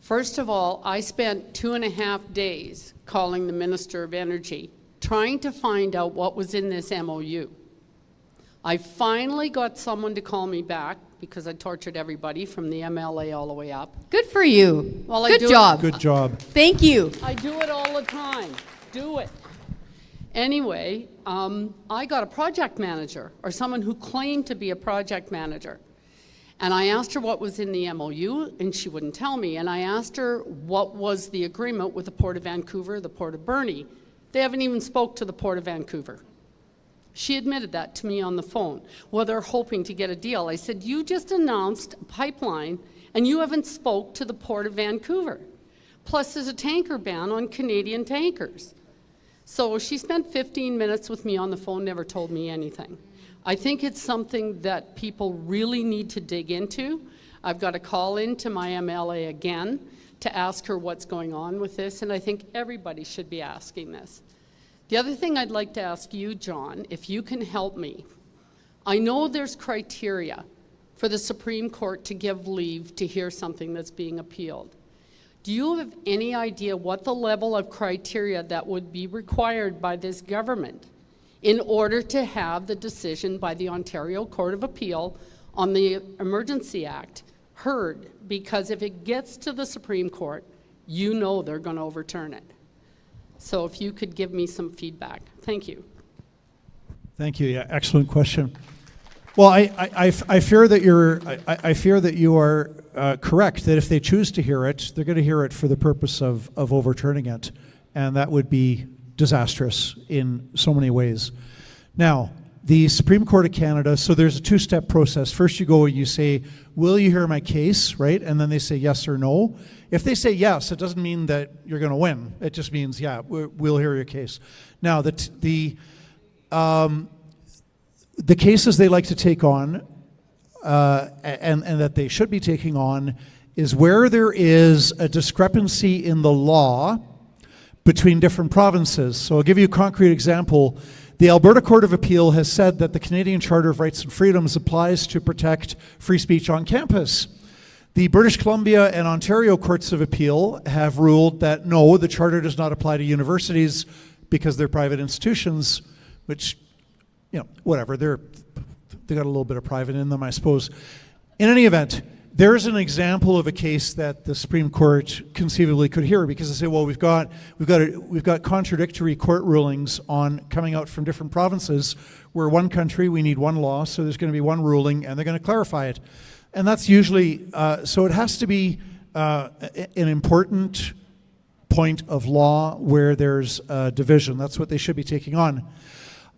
First of all, I spent 2.5 days calling the Minister of Energy, trying to find out what was in this MOU. I finally got someone to call me back because I tortured everybody from the MLA all the way up. Good for you. Well, good job. Good job. Thank you. I do it all the time. Do it. Anyway, I got a project manager, or someone who claimed to be a project manager. And I asked her what was in the MOU, and she wouldn't tell me. And I asked her what was the agreement with the Port of Vancouver, the Port of Burnie. They haven't even spoke to the Port of Vancouver. She admitted that to me on the phone. Well, they're hoping to get a deal. I said, you just announced a pipeline, and you haven't spoke to the Port of Vancouver. Plus, there's a tanker ban on Canadian tankers. So she spent 15 minutes with me on the phone, never told me anything. I think it's something that people really need to dig into. I've got to call into my MLA again to ask her what's going on with this, and I think everybody should be asking this. The other thing I'd like to ask you, John, if you can help me. I know there's criteria for the Supreme Court to give leave to hear something that's being appealed. Do you have any idea what the level of criteria that would be required by this government in order to have the decision by the Ontario Court of Appeal on the Emergency Act heard, because if it gets to the Supreme Court, you know they're going to overturn it. So if you could give me some feedback. Thank you. Thank you. Yeah, excellent question. Well, I fear that you are correct, that if they choose to hear it, they're going to hear it for the purpose of overturning it, and that would be disastrous in so many ways. Now, the Supreme Court of Canada, so there's a two-step process. First you go and you say, will you hear my case, right? And then they say yes or no. If they say yes, it doesn't mean that you're going to win. It just means, yeah, we'll hear your case. Now, the cases they like to take on, and that they should be taking on, is where there is a discrepancy in the law between different provinces. So I'll give you a concrete example. The Alberta Court of Appeal has said that the Canadian Charter of Rights and Freedoms applies to protect free speech on campus. The British Columbia and Ontario Courts of Appeal have ruled that no, the Charter does not apply to universities because they're private institutions, which, you know, whatever, they got a little bit of private in them, I suppose. In any event, there's an example of a case that the Supreme Court conceivably could hear, because they say, well, we've got contradictory court rulings on coming out from different provinces. We're one country, we need one law, so there's going to be one ruling, and they're going to clarify it. And that's usually, so it has to be an important point of law where there's a division. That's what they should be taking on.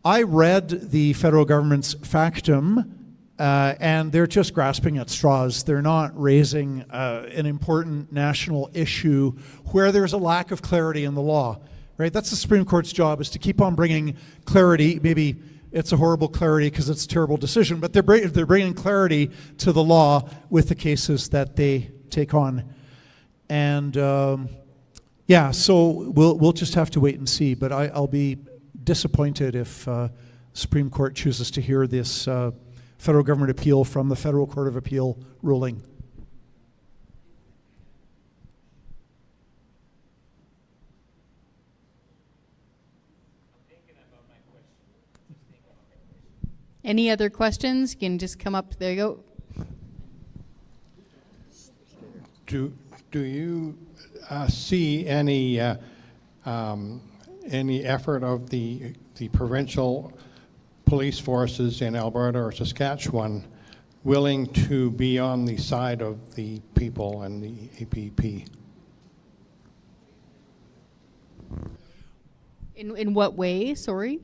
I read the federal government's factum, and they're just grasping at straws. They're not raising an important national issue where there's a lack of clarity in the law, right? That's the Supreme Court's job, is to keep on bringing clarity. Maybe it's a horrible clarity because it's a terrible decision, but they're bringing clarity to the law with the cases that they take on. And yeah, so we'll just have to wait and see, but I'll be disappointed if Supreme Court chooses to hear this federal government appeal from the Federal Court of Appeal ruling. Any other questions? You can just come up. There you go. Do you see any effort of the provincial police forces in Alberta or Saskatchewan willing to be on the side of the people and the APP? In what way? Sorry.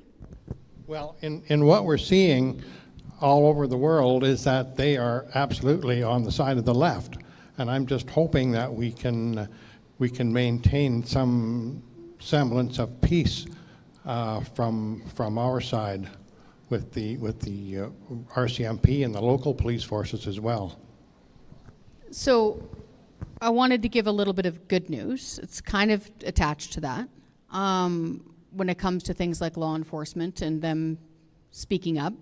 Well, in what we're seeing all over the world is that they are absolutely on the side of the left, and I'm just hoping that we can maintain some semblance of peace from our side with the RCMP and the local police forces as well. So I wanted to give a little bit of good news. It's kind of attached to that. When it comes to things like law enforcement and them speaking up.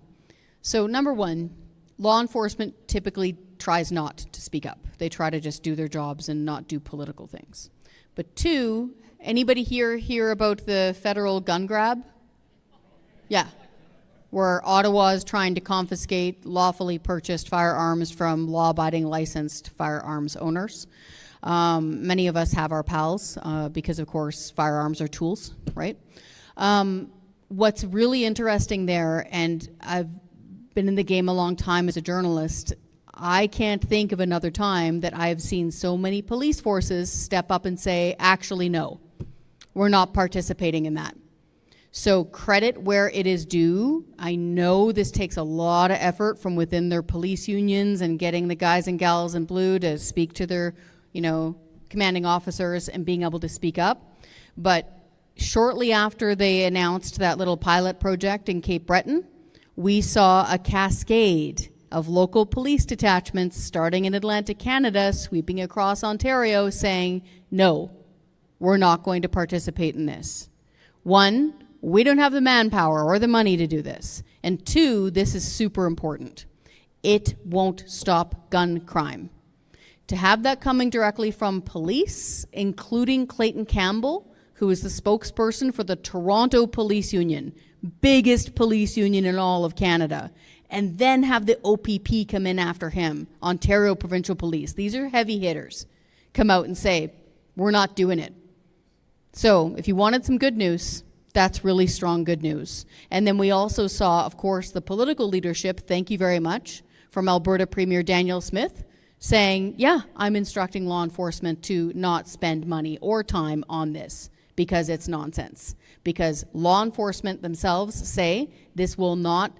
So number one, law enforcement typically tries not to speak up. They try to just do their jobs and not do political things. But two, anybody here hear about the federal gun grab? Yeah. Where Ottawa is trying to confiscate lawfully purchased firearms from law-abiding licensed firearms owners. Many of us have our pals because, of course, firearms are tools, right? What's really interesting there, and I've been in the game a long time as a journalist, I can't think of another time that I've seen so many police forces step up and say, actually, no, we're not participating in that. So credit where it is due. I know this takes a lot of effort from within their police unions and getting the guys and gals in blue to speak to their, commanding officers and being able to speak up. But shortly after they announced that little pilot project in Cape Breton, we saw a cascade of local police detachments starting in Atlantic Canada, sweeping across Ontario, saying, no, we're not going to participate in this. One, we don't have the manpower or the money to do this. And two, this is super important. It won't stop gun crime. To have that coming directly from police, including Clayton Campbell, who is the spokesperson for the Toronto Police Union, biggest police union in all of Canada, and then have the OPP come in after him, Ontario Provincial Police. These are heavy hitters. Come out and say, we're not doing it. So if you wanted some good news, that's really strong good news. And then we also saw, of course, the political leadership, thank you very much, from Alberta Premier Daniel Smith, saying, yeah, I'm instructing law enforcement to not spend money or time on this because it's nonsense. Because law enforcement themselves say this will not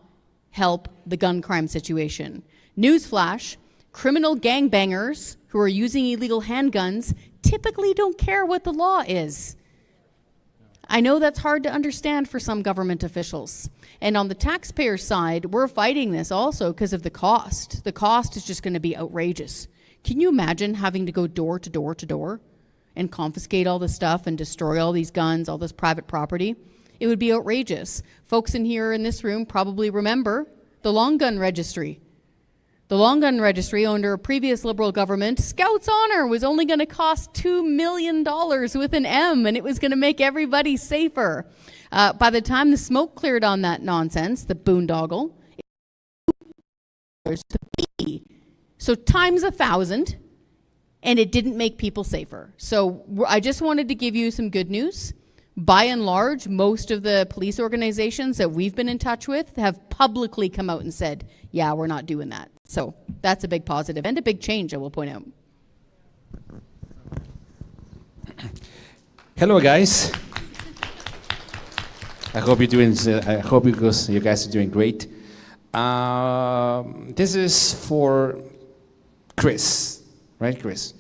help the gun crime situation. Newsflash, criminal gangbangers who are using illegal handguns typically don't care what the law is. I know that's hard to understand for some government officials. And on the taxpayer side, we're fighting this also because of the cost. The cost is just going to be outrageous. Can you imagine having to go door to door to door and confiscate all this stuff and destroy all these guns, all this private property? It would be outrageous. Folks in here in this room probably remember the long gun registry. The long gun registry under a previous Liberal government, Scouts Honor, was only going to cost $2 million with an M, and it was going to make everybody safer. By the time the smoke cleared on that nonsense, the boondoggle, so times 1,000, and it didn't make people safer. So I just wanted to give you some good news. By and large, most of the police organizations that we've been in touch with have publicly come out and said, yeah, we're not doing that. So that's a big positive and a big change, I will point out. Hello, guys. I hope you're doing. I hope you guys are doing great. This is for Kris, right, Kris?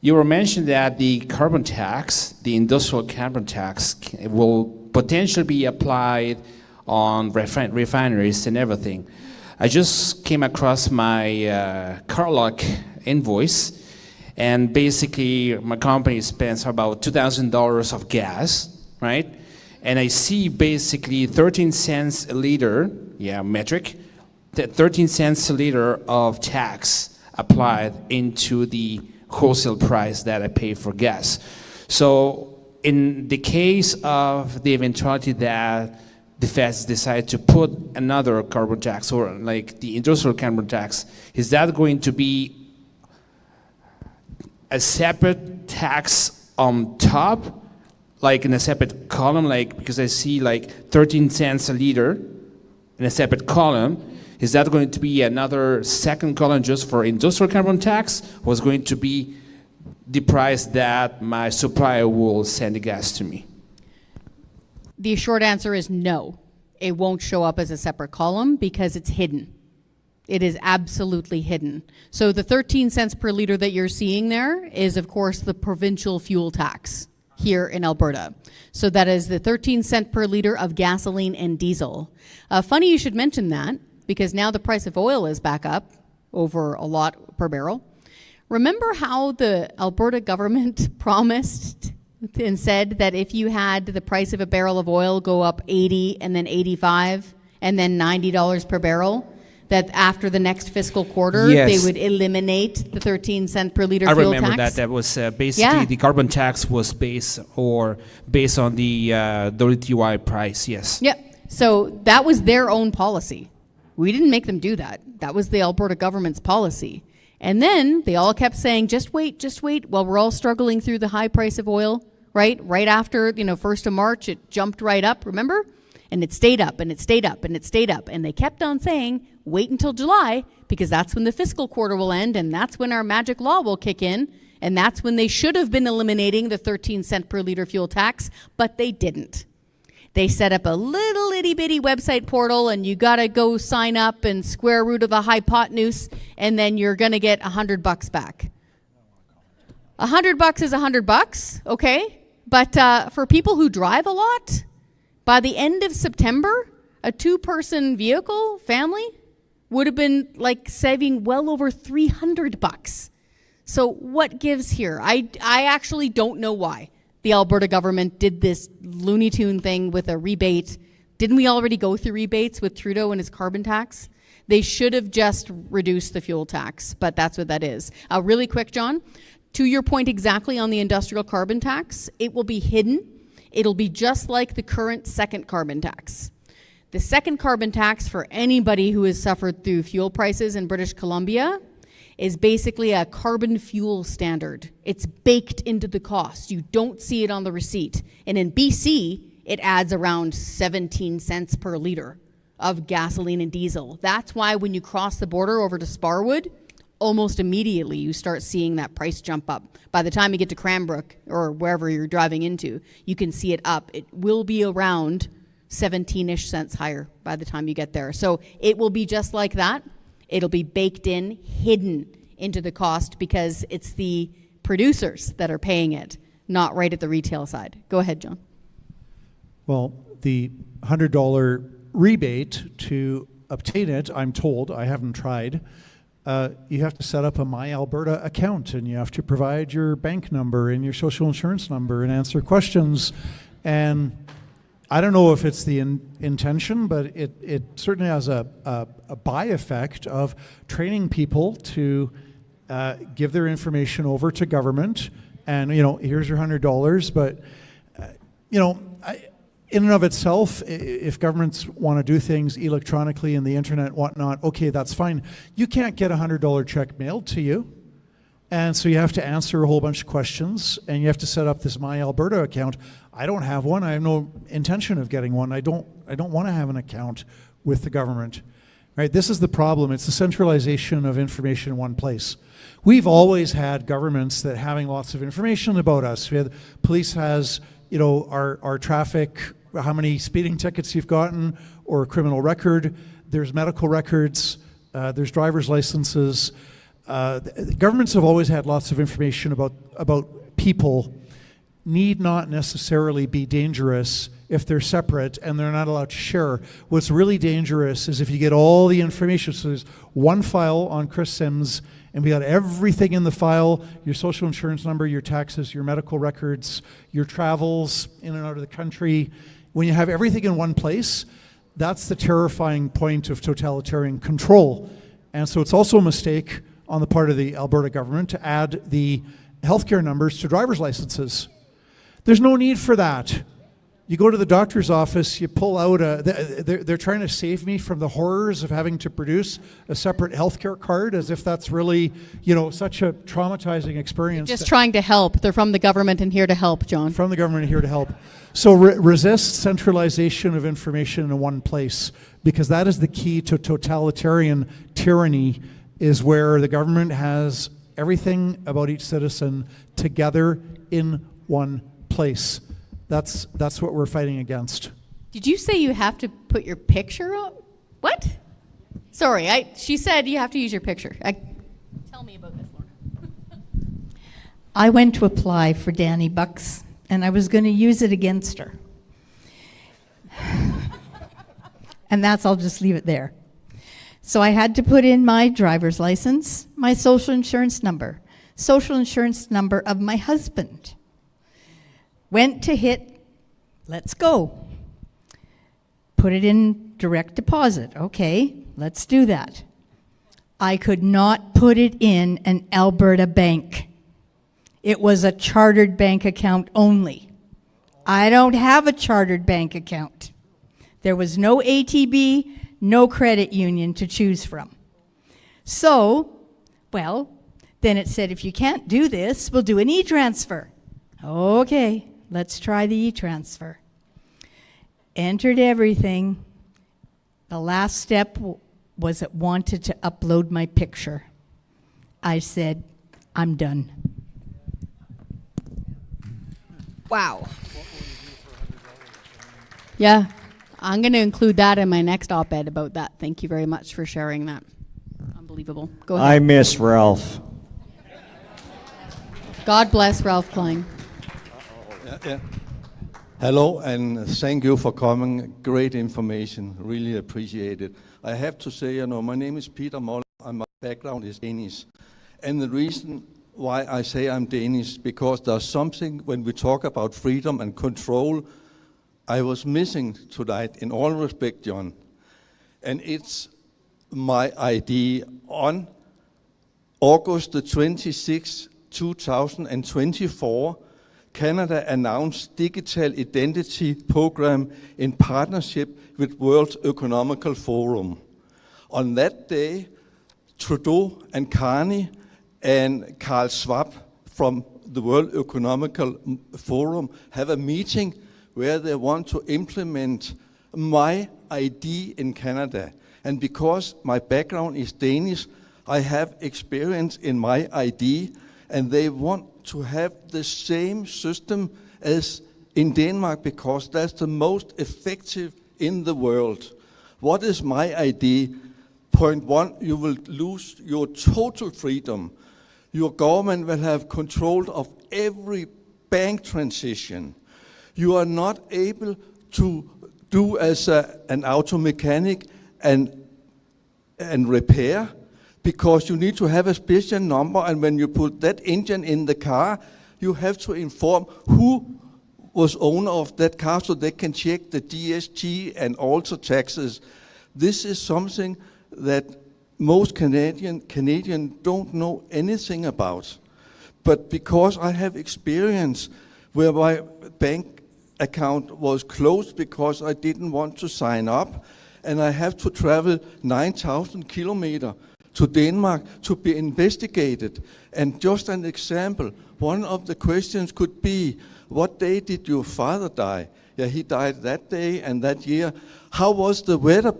You were mentioned that the carbon tax, the industrial carbon tax, will potentially be applied on refineries and everything. I just came across my Carlock invoice, and basically my company spends about $2,000 of gas, right? And I see basically 13 cents a liter, metric, 13 cents a liter of tax applied into the wholesale price that I pay for gas. So in the case of the eventuality that the feds decide to put another carbon tax, or like the industrial carbon tax, is that going to be a separate tax on top, like in a separate column, like, because I see like 13 cents a liter in a separate column? Is that going to be another second column just for industrial carbon tax, or is going to be the price that my supplier will send the gas to me? The short answer is no. It won't show up as a separate column because it's hidden. It is absolutely hidden. So the 13 cents per liter that you're seeing there is, of course, the provincial fuel tax here in Alberta. So that is the 13 cent per liter of gasoline and diesel. Funny you should mention that, because now the price of oil is back up over a lot per barrel. Remember how the Alberta government promised and said that if you had the price of a barrel of oil go up 80 and then 85 and then $90 per barrel, that after the next fiscal quarter, Yes. they would eliminate the 13 cent per liter I fuel remember tax? that was basically the carbon tax was based on the WTI price, yes. Yep. So that was their own policy. We didn't make them do that. That was the Alberta government's policy. And then they all kept saying, just wait, while we're all struggling through the high price of oil, right? Right after, 1st of March, it jumped right up, remember? And it stayed up, and it stayed up, and it stayed up. And they kept on saying, wait until July, because that's when the fiscal quarter will end, and that's when our magic law will kick in, and that's when they should have been eliminating the 13 cent per liter fuel tax, but they didn't. They set up a little itty bitty website portal, and you got to go sign up and square root of the hypotenuse, and then you're going to get $100 back. $100 is $100, okay? But for people who drive a lot, by the end of September, a two-person vehicle family would have been like saving well over $300. So what gives here? I actually don't know why the Alberta government did this Looney Tune thing with a rebate. Didn't we already go through rebates with Trudeau and his carbon tax? They should have just reduced the fuel tax, but that's what that is. Really quick, John, to your point exactly on the industrial carbon tax, it will be hidden. It'll be just like the current second carbon tax. The second carbon tax, for anybody who has suffered through fuel prices in British Columbia, is basically a carbon fuel standard. It's baked into the cost. You don't see it on the receipt. And in BC, it adds around 17 cents per liter of gasoline and diesel. That's why when you cross the border over to Sparwood, almost immediately you start seeing that price jump up. By the time you get to Cranbrook or wherever you're driving into, you can see it up. It will be around 17-ish cents higher by the time you get there. So it will be just like that. It'll be baked in, hidden into the cost, because it's the producers that are paying it, not right at the retail side. Go ahead, John. Well, the $100 rebate, to obtain it, I'm told, I haven't tried, you have to set up a My Alberta account, and you have to provide your bank number and your social insurance number and answer questions. And I don't know if it's the intention, but it certainly has a by effect of training people to give their information over to government. And, you know, here's your $100. But, you know, in and of itself, if governments want to do things electronically and the internet and whatnot, okay, that's fine. You can't get a $100 check mailed to you. And so you have to answer a whole bunch of questions, and you have to set up this My Alberta account. I don't have one. I have no intention of getting one. I don't want to have an account with the government. Right? This is the problem. It's the centralization of information in one place. We've always had governments that having lots of information about us. We had, police has, you know, our traffic, how many speeding tickets you've gotten, or a criminal record. There's medical records. There's driver's licenses. Governments have always had lots of information about people. Need not necessarily be dangerous if they're separate and they're not allowed to share. What's really dangerous is if you get all the information. So there's one file on Kris Sims, and we got everything in the file: your social insurance number, your taxes, your medical records, your travels in and out of the country. When you have everything in one place, that's the terrifying point of totalitarian control. And so it's also a mistake on the part of the Alberta government to add the healthcare numbers to driver's licenses. There's no need for that. You go to the doctor's office, you pull out they're trying to save me from the horrors of having to produce a separate healthcare card, as if that's really, you know, such a traumatizing experience. Just trying to help. They're from the government and here to help, John. From the government and here to help. So resist centralization of information in one place, because that is the key to totalitarian tyranny, is where the government has everything about each citizen together in one place. That's what we're fighting against. Did you say you have to put your picture up? What? Sorry, she said you have to use your picture. Tell me about this, Lorna. I went to apply for Danny Bucks, and I was going to use it against her. And I'll just leave it there. So I had to put in my driver's license, my social insurance number of my husband. Went to hit, let's go. Put it in direct deposit. Okay, let's do that. I could not put it in an Alberta bank. It was a chartered bank account only. I don't have a chartered bank account. There was no ATB, no credit union to choose from. So, well, then it said, if you can't do this, we'll do an e-transfer. Okay, let's try the e-transfer. Entered everything. The last step was it wanted to upload my picture. I said, I'm done. Wow. Yeah, I'm going to include that in my next op-ed about that. Thank you very much for sharing that. Unbelievable. Go ahead. I miss Ralph. God bless Ralph Klein. Yeah. Hello, and thank you for coming. Great information. Really appreciate it. I have to say, my name is Peter Moller, and my background is Danish. And the reason why I say I'm Danish, because there's something when we talk about freedom and control, I was missing tonight, in all respect, John. And it's my idea on August the 26th, 2024, Canada announced digital identity program in partnership with World Economic Forum. On that day, Trudeau and Carney and Carl Schwab from the World Economic Forum have a meeting where they want to implement my ID in Canada. And because my background is Danish, I have experience in my ID, and they want to have the same system as in Denmark because that's the most effective in the world. What is my ID? Point one, you will lose your total freedom. Your government will have control of every bank transition. You are not able to do as an auto mechanic and repair, because you need to have a special number, and when you put that engine in the car, you have to inform who was owner of that car so they can check the GST and also taxes. This is something that most Canadians don't know anything about. But because I have experience where my bank account was closed because I didn't want to sign up, and I have to travel 9,000 kilometers to Denmark to be investigated. And just an example, one of the questions could be, what day did your father die? Yeah, he died that day and that year. How was the weather?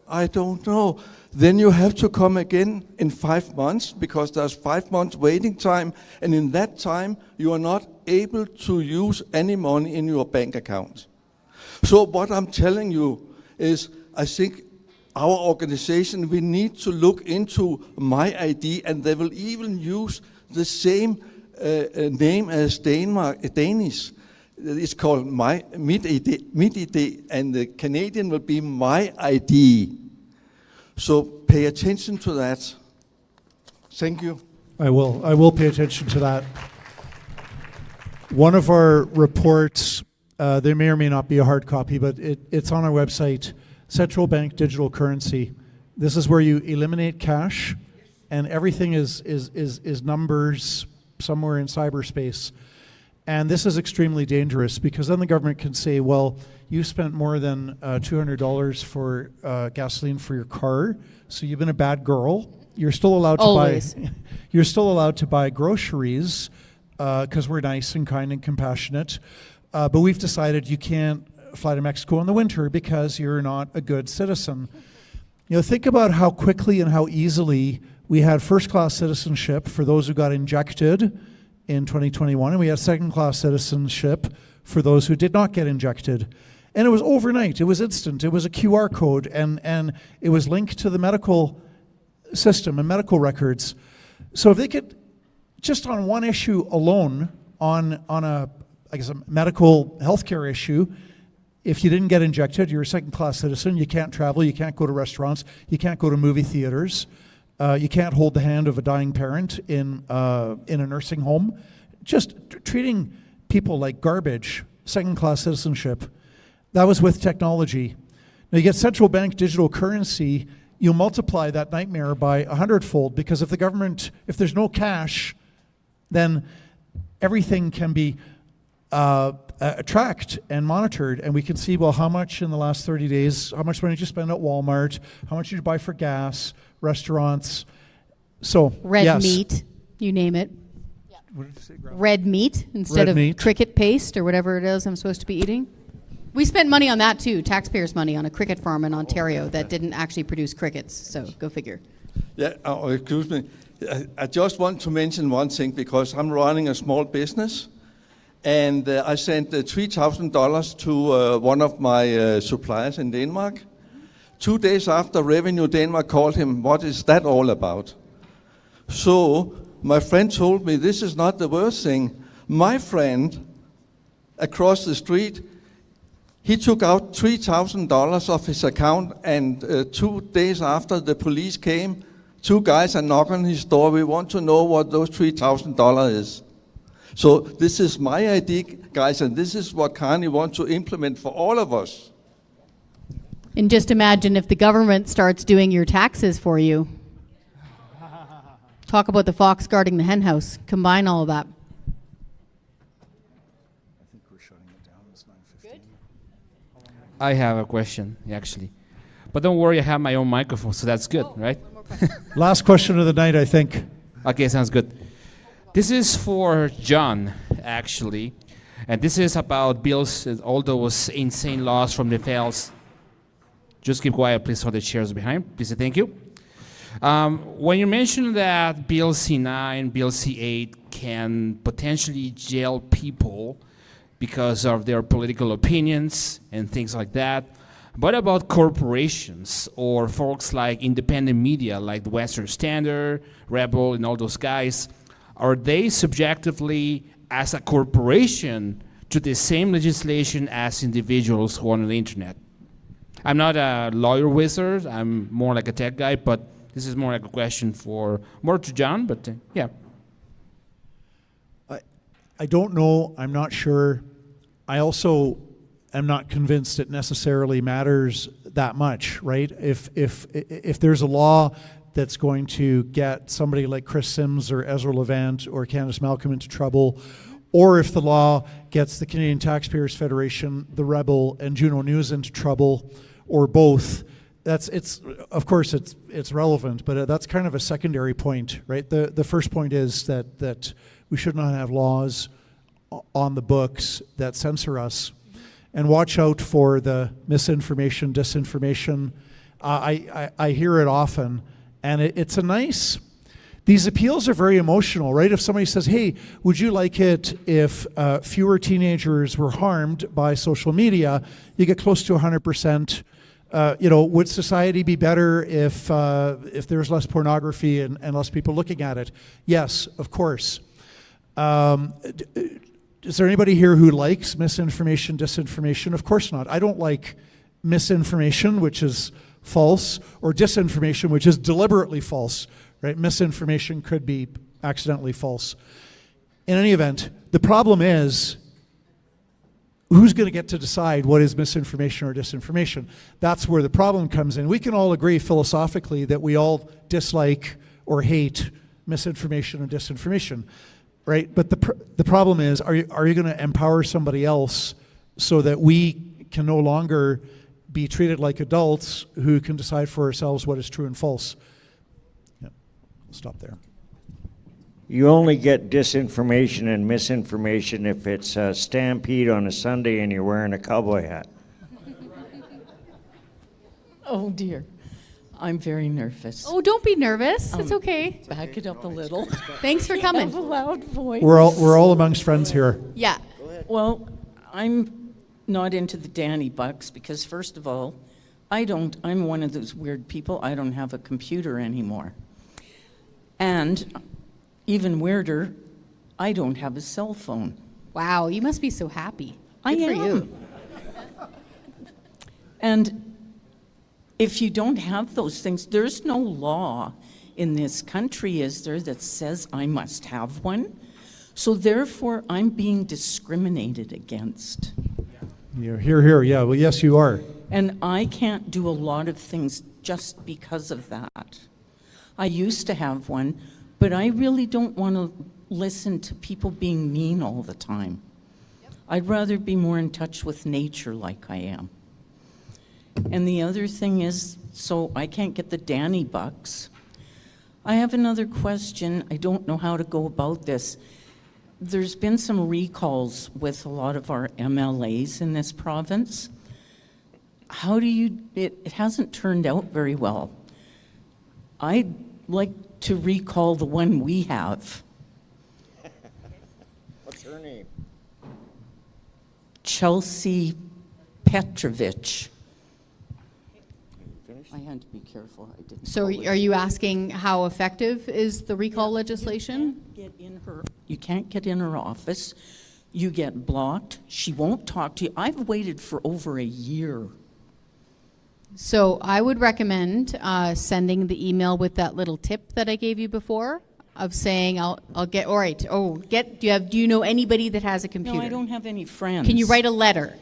I don't know. Then you have to come again in 5 months because there's 5 months waiting time, and in that time you are not able to use any money in your bank account. So what I'm telling you is, I think our organization, we need to look into my ID, and they will even use the same name as Danish. It's called mit ID, and the Canadian will be my ID. So pay attention to that. Thank you. I will pay attention to that. One of our reports, there may or may not be a hard copy, but it's on our website, Central Bank Digital Currency. This is where you eliminate cash, and everything is numbers somewhere in cyberspace. And this is extremely dangerous because then the government can say, well, you spent more than $200 for gasoline for your car, so you've been a bad girl. You're still allowed to Always. you're still allowed to buy groceries because we're nice and kind and compassionate. But we've decided you can't fly to Mexico in the winter because you're not a good citizen. You know, think about how quickly and how easily we had first-class citizenship for those who got injected in 2021, and we had second-class citizenship for those who did not get injected. And it was overnight, it was instant, it was a QR code, and it was linked to the medical system and medical records. So if they could, just on one issue alone, on a medical healthcare issue, if you didn't get injected, you're a second-class citizen, you can't travel, you can't go to restaurants, you can't go to movie theaters, you can't hold the hand of a dying parent in a nursing home. Just treating people like garbage, second-class citizenship. That was with technology. Now you get central bank digital currency, you multiply that nightmare by 100-fold, because if the government, if there's no cash, then everything can be tracked and monitored, and we can see, well, how much in the last 30 days, how much money did you spend at Walmart, how much did you buy for gas, restaurants. So Red meat, you name it. What did you say, Grandma? Red meat instead of meat. cricket paste or whatever it is I'm supposed to be eating. We spent money on that too, taxpayers' money on a cricket farm in Ontario that didn't actually produce crickets, so go figure. Yeah, excuse me. I just want to mention one thing, because I'm running a small business, and I sent $3,000 to one of my suppliers in Denmark. 2 days after, Revenue Denmark called him, what is that all about? So my friend told me, this is not the worst thing. My friend across the street, he took out $3,000 of his account, and 2 days after the police came, 2 guys are knocking on his door. We want to know what those $3,000 is. So this is my ID, guys, and this is what Carney wants to implement for all of us. And just imagine if the government starts doing your taxes for you. Talk about the fox guarding the hen house. Combine all of that. I have a question, actually. But don't worry, I have my own microphone, so that's good, right? Last question of the night, I think. Okay, sounds good. This is for John, actually. And this is about bills, all those insane laws from the files. Just keep quiet, please, hold the chairs behind. Please, thank you. When you mentioned that Bill C9, Bill C8 can potentially jail people because of their political opinions and things like that, what about corporations or folks like independent media like the Western Standard, Rebel, and all those guys? Are they subjectively, as a corporation, to the same legislation as individuals who are on the internet? I'm not a lawyer wizard, I'm more like a tech guy, but this is more like a question more to John, but yeah. I don't know, I'm not sure. I also am not convinced it necessarily matters that much, right? If there's a law that's going to get somebody like Kris Sims or Ezra Levant or Candace Malcolm into trouble, or if the law gets the Canadian Taxpayers Federation, the Rebel, and Juno News into trouble, or both, of course it's relevant, but that's kind of a secondary point, right? The first point is that we should not have laws on the books that censor us, and watch out for the misinformation, disinformation. I hear it often, and it's a nice. These appeals are very emotional, right? If somebody says, hey, would you like it if fewer teenagers were harmed by social media, you get close to 100%. Would society be better if there's less pornography and less people looking at it? Yes, of course. Is there anybody here who likes misinformation, disinformation? Of course not. I don't like misinformation, which is false, or disinformation, which is deliberately false. Right? Misinformation could be accidentally false. In any event, the problem is, who's going to get to decide what is misinformation or disinformation? That's where the problem comes in. We can all agree philosophically that we all dislike or hate misinformation and disinformation, right? But the problem is, are you going to empower somebody else so that we can no longer be treated like adults who can decide for ourselves what is true and false? Stop there. You only get disinformation and misinformation if it's a stampede on a Sunday and you're wearing a cowboy hat. Oh dear, I'm very nervous. Oh, don't be nervous. It's okay. Back it up a little. Thanks for I have a coming. loud voice. We're all amongst friends here. Yeah. Well, I'm not into the Danny Bucks because first of all, I'm one of those weird people, I don't have a computer anymore. And even weirder, I don't have a cell phone. Wow, you must be so happy. I Good am. for you. And if you don't have those things, there's no law in this country, is there, that says I must have one? So therefore, I'm being discriminated against. Here. Yeah, well, yes, you are. And I can't do a lot of things just because of that. I used to have one, but I really don't want to listen to people being mean all the time. I'd rather be more in touch with nature like I am. And the other thing is, so I can't get the Danny Bucks. I have another question. I don't know how to go about this. There's been some recalls with a lot of our MLAs in this province. How do you, it hasn't turned out very well. I'd like to recall the one we have. What's her name? Chelsea Petrovich. I had to be careful. I didn't. So are you asking how effective is the recall legislation? You can't get in her office. You get blocked. She won't talk to you. I've waited for over a year. So I would recommend sending the email with that little tip that I gave you before of saying I'll get, all right, do you know anybody that has a computer? No, I don't have any friends. Can you write a letter?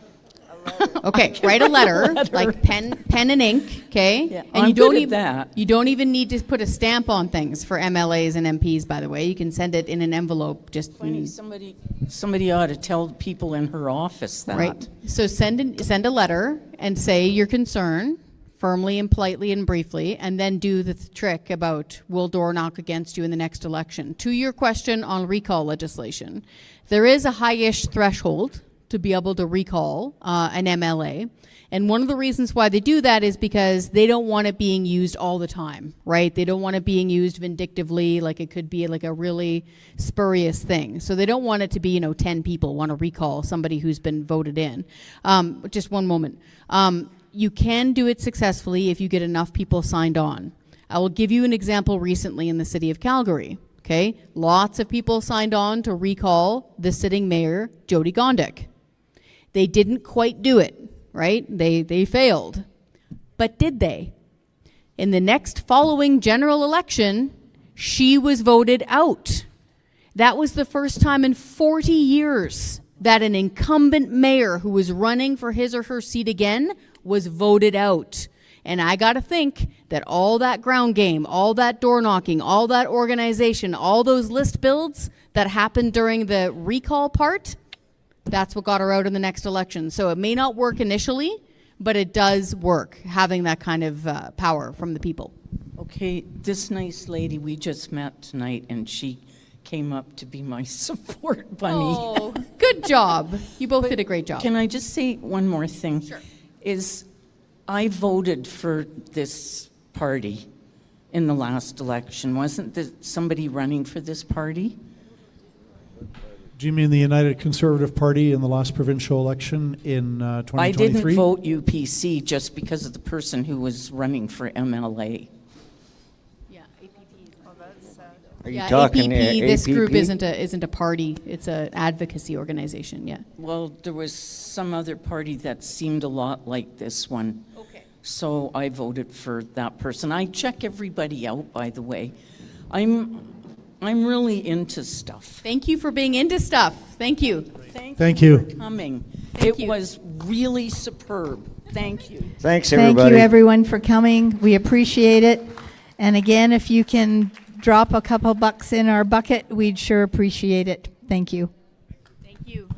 Okay, write a letter, like pen and ink, okay? Yeah, And I'm you don't good at even that. you don't even need to put a stamp on things for MLAs and MPs, by the way. You can send it in an envelope, just Funny, somebody ought to tell the people in her office that. right. So send a letter and say your concern firmly and politely and briefly, and then do the trick about will door knock against you in the next election. To your question on recall legislation, there is a high-ish threshold to be able to recall an MLA. And one of the reasons why they do that is because they don't want it being used all the time, right? They don't want it being used vindictively, like it could be like a really spurious thing. So they don't want it to be, 10 people want to recall somebody who's been voted in. Just one moment. You can do it successfully if you get enough people signed on. I will give you an example recently in the city of Calgary. Okay, lots of people signed on to recall the sitting mayor, Jody Gondik. They didn't quite do it, right? They failed. But did they? In the next following general election, she was voted out. That was the first time in 40 years that an incumbent mayor who was running for his or her seat again was voted out. And I got to think that all that ground game, all that door knocking, all that organization, all those list builds that happened during the recall part, that's what got her out in the next election. So it may not work initially, but it does work, having that kind of power from the people. Okay, this nice lady we just met tonight, and she came up to be my support bunny. Oh, good job. You both did a great job. Can I just say one more thing? Sure. I voted for this party in the last election. Wasn't there somebody running for this party? Do you mean the United Conservative Party in the last provincial election in 2023? I didn't vote UPC just because of the person who was running for MLA. Yeah, APP. Are you talking APP, this group APP? isn't a party. It's an advocacy organization, yeah. Well, there was some other party that seemed a lot like this one. Okay. So I voted for that person. I check everybody out, by the way. I'm really into stuff. Thank you for being into stuff. Thank you. Thank you. For coming. Thank It you. was really superb. Thank you. Thanks, everybody. Thank you, everyone, for coming. We appreciate it. And again, if you can drop a couple bucks in our bucket, we'd sure appreciate it. Thank you. Thank you.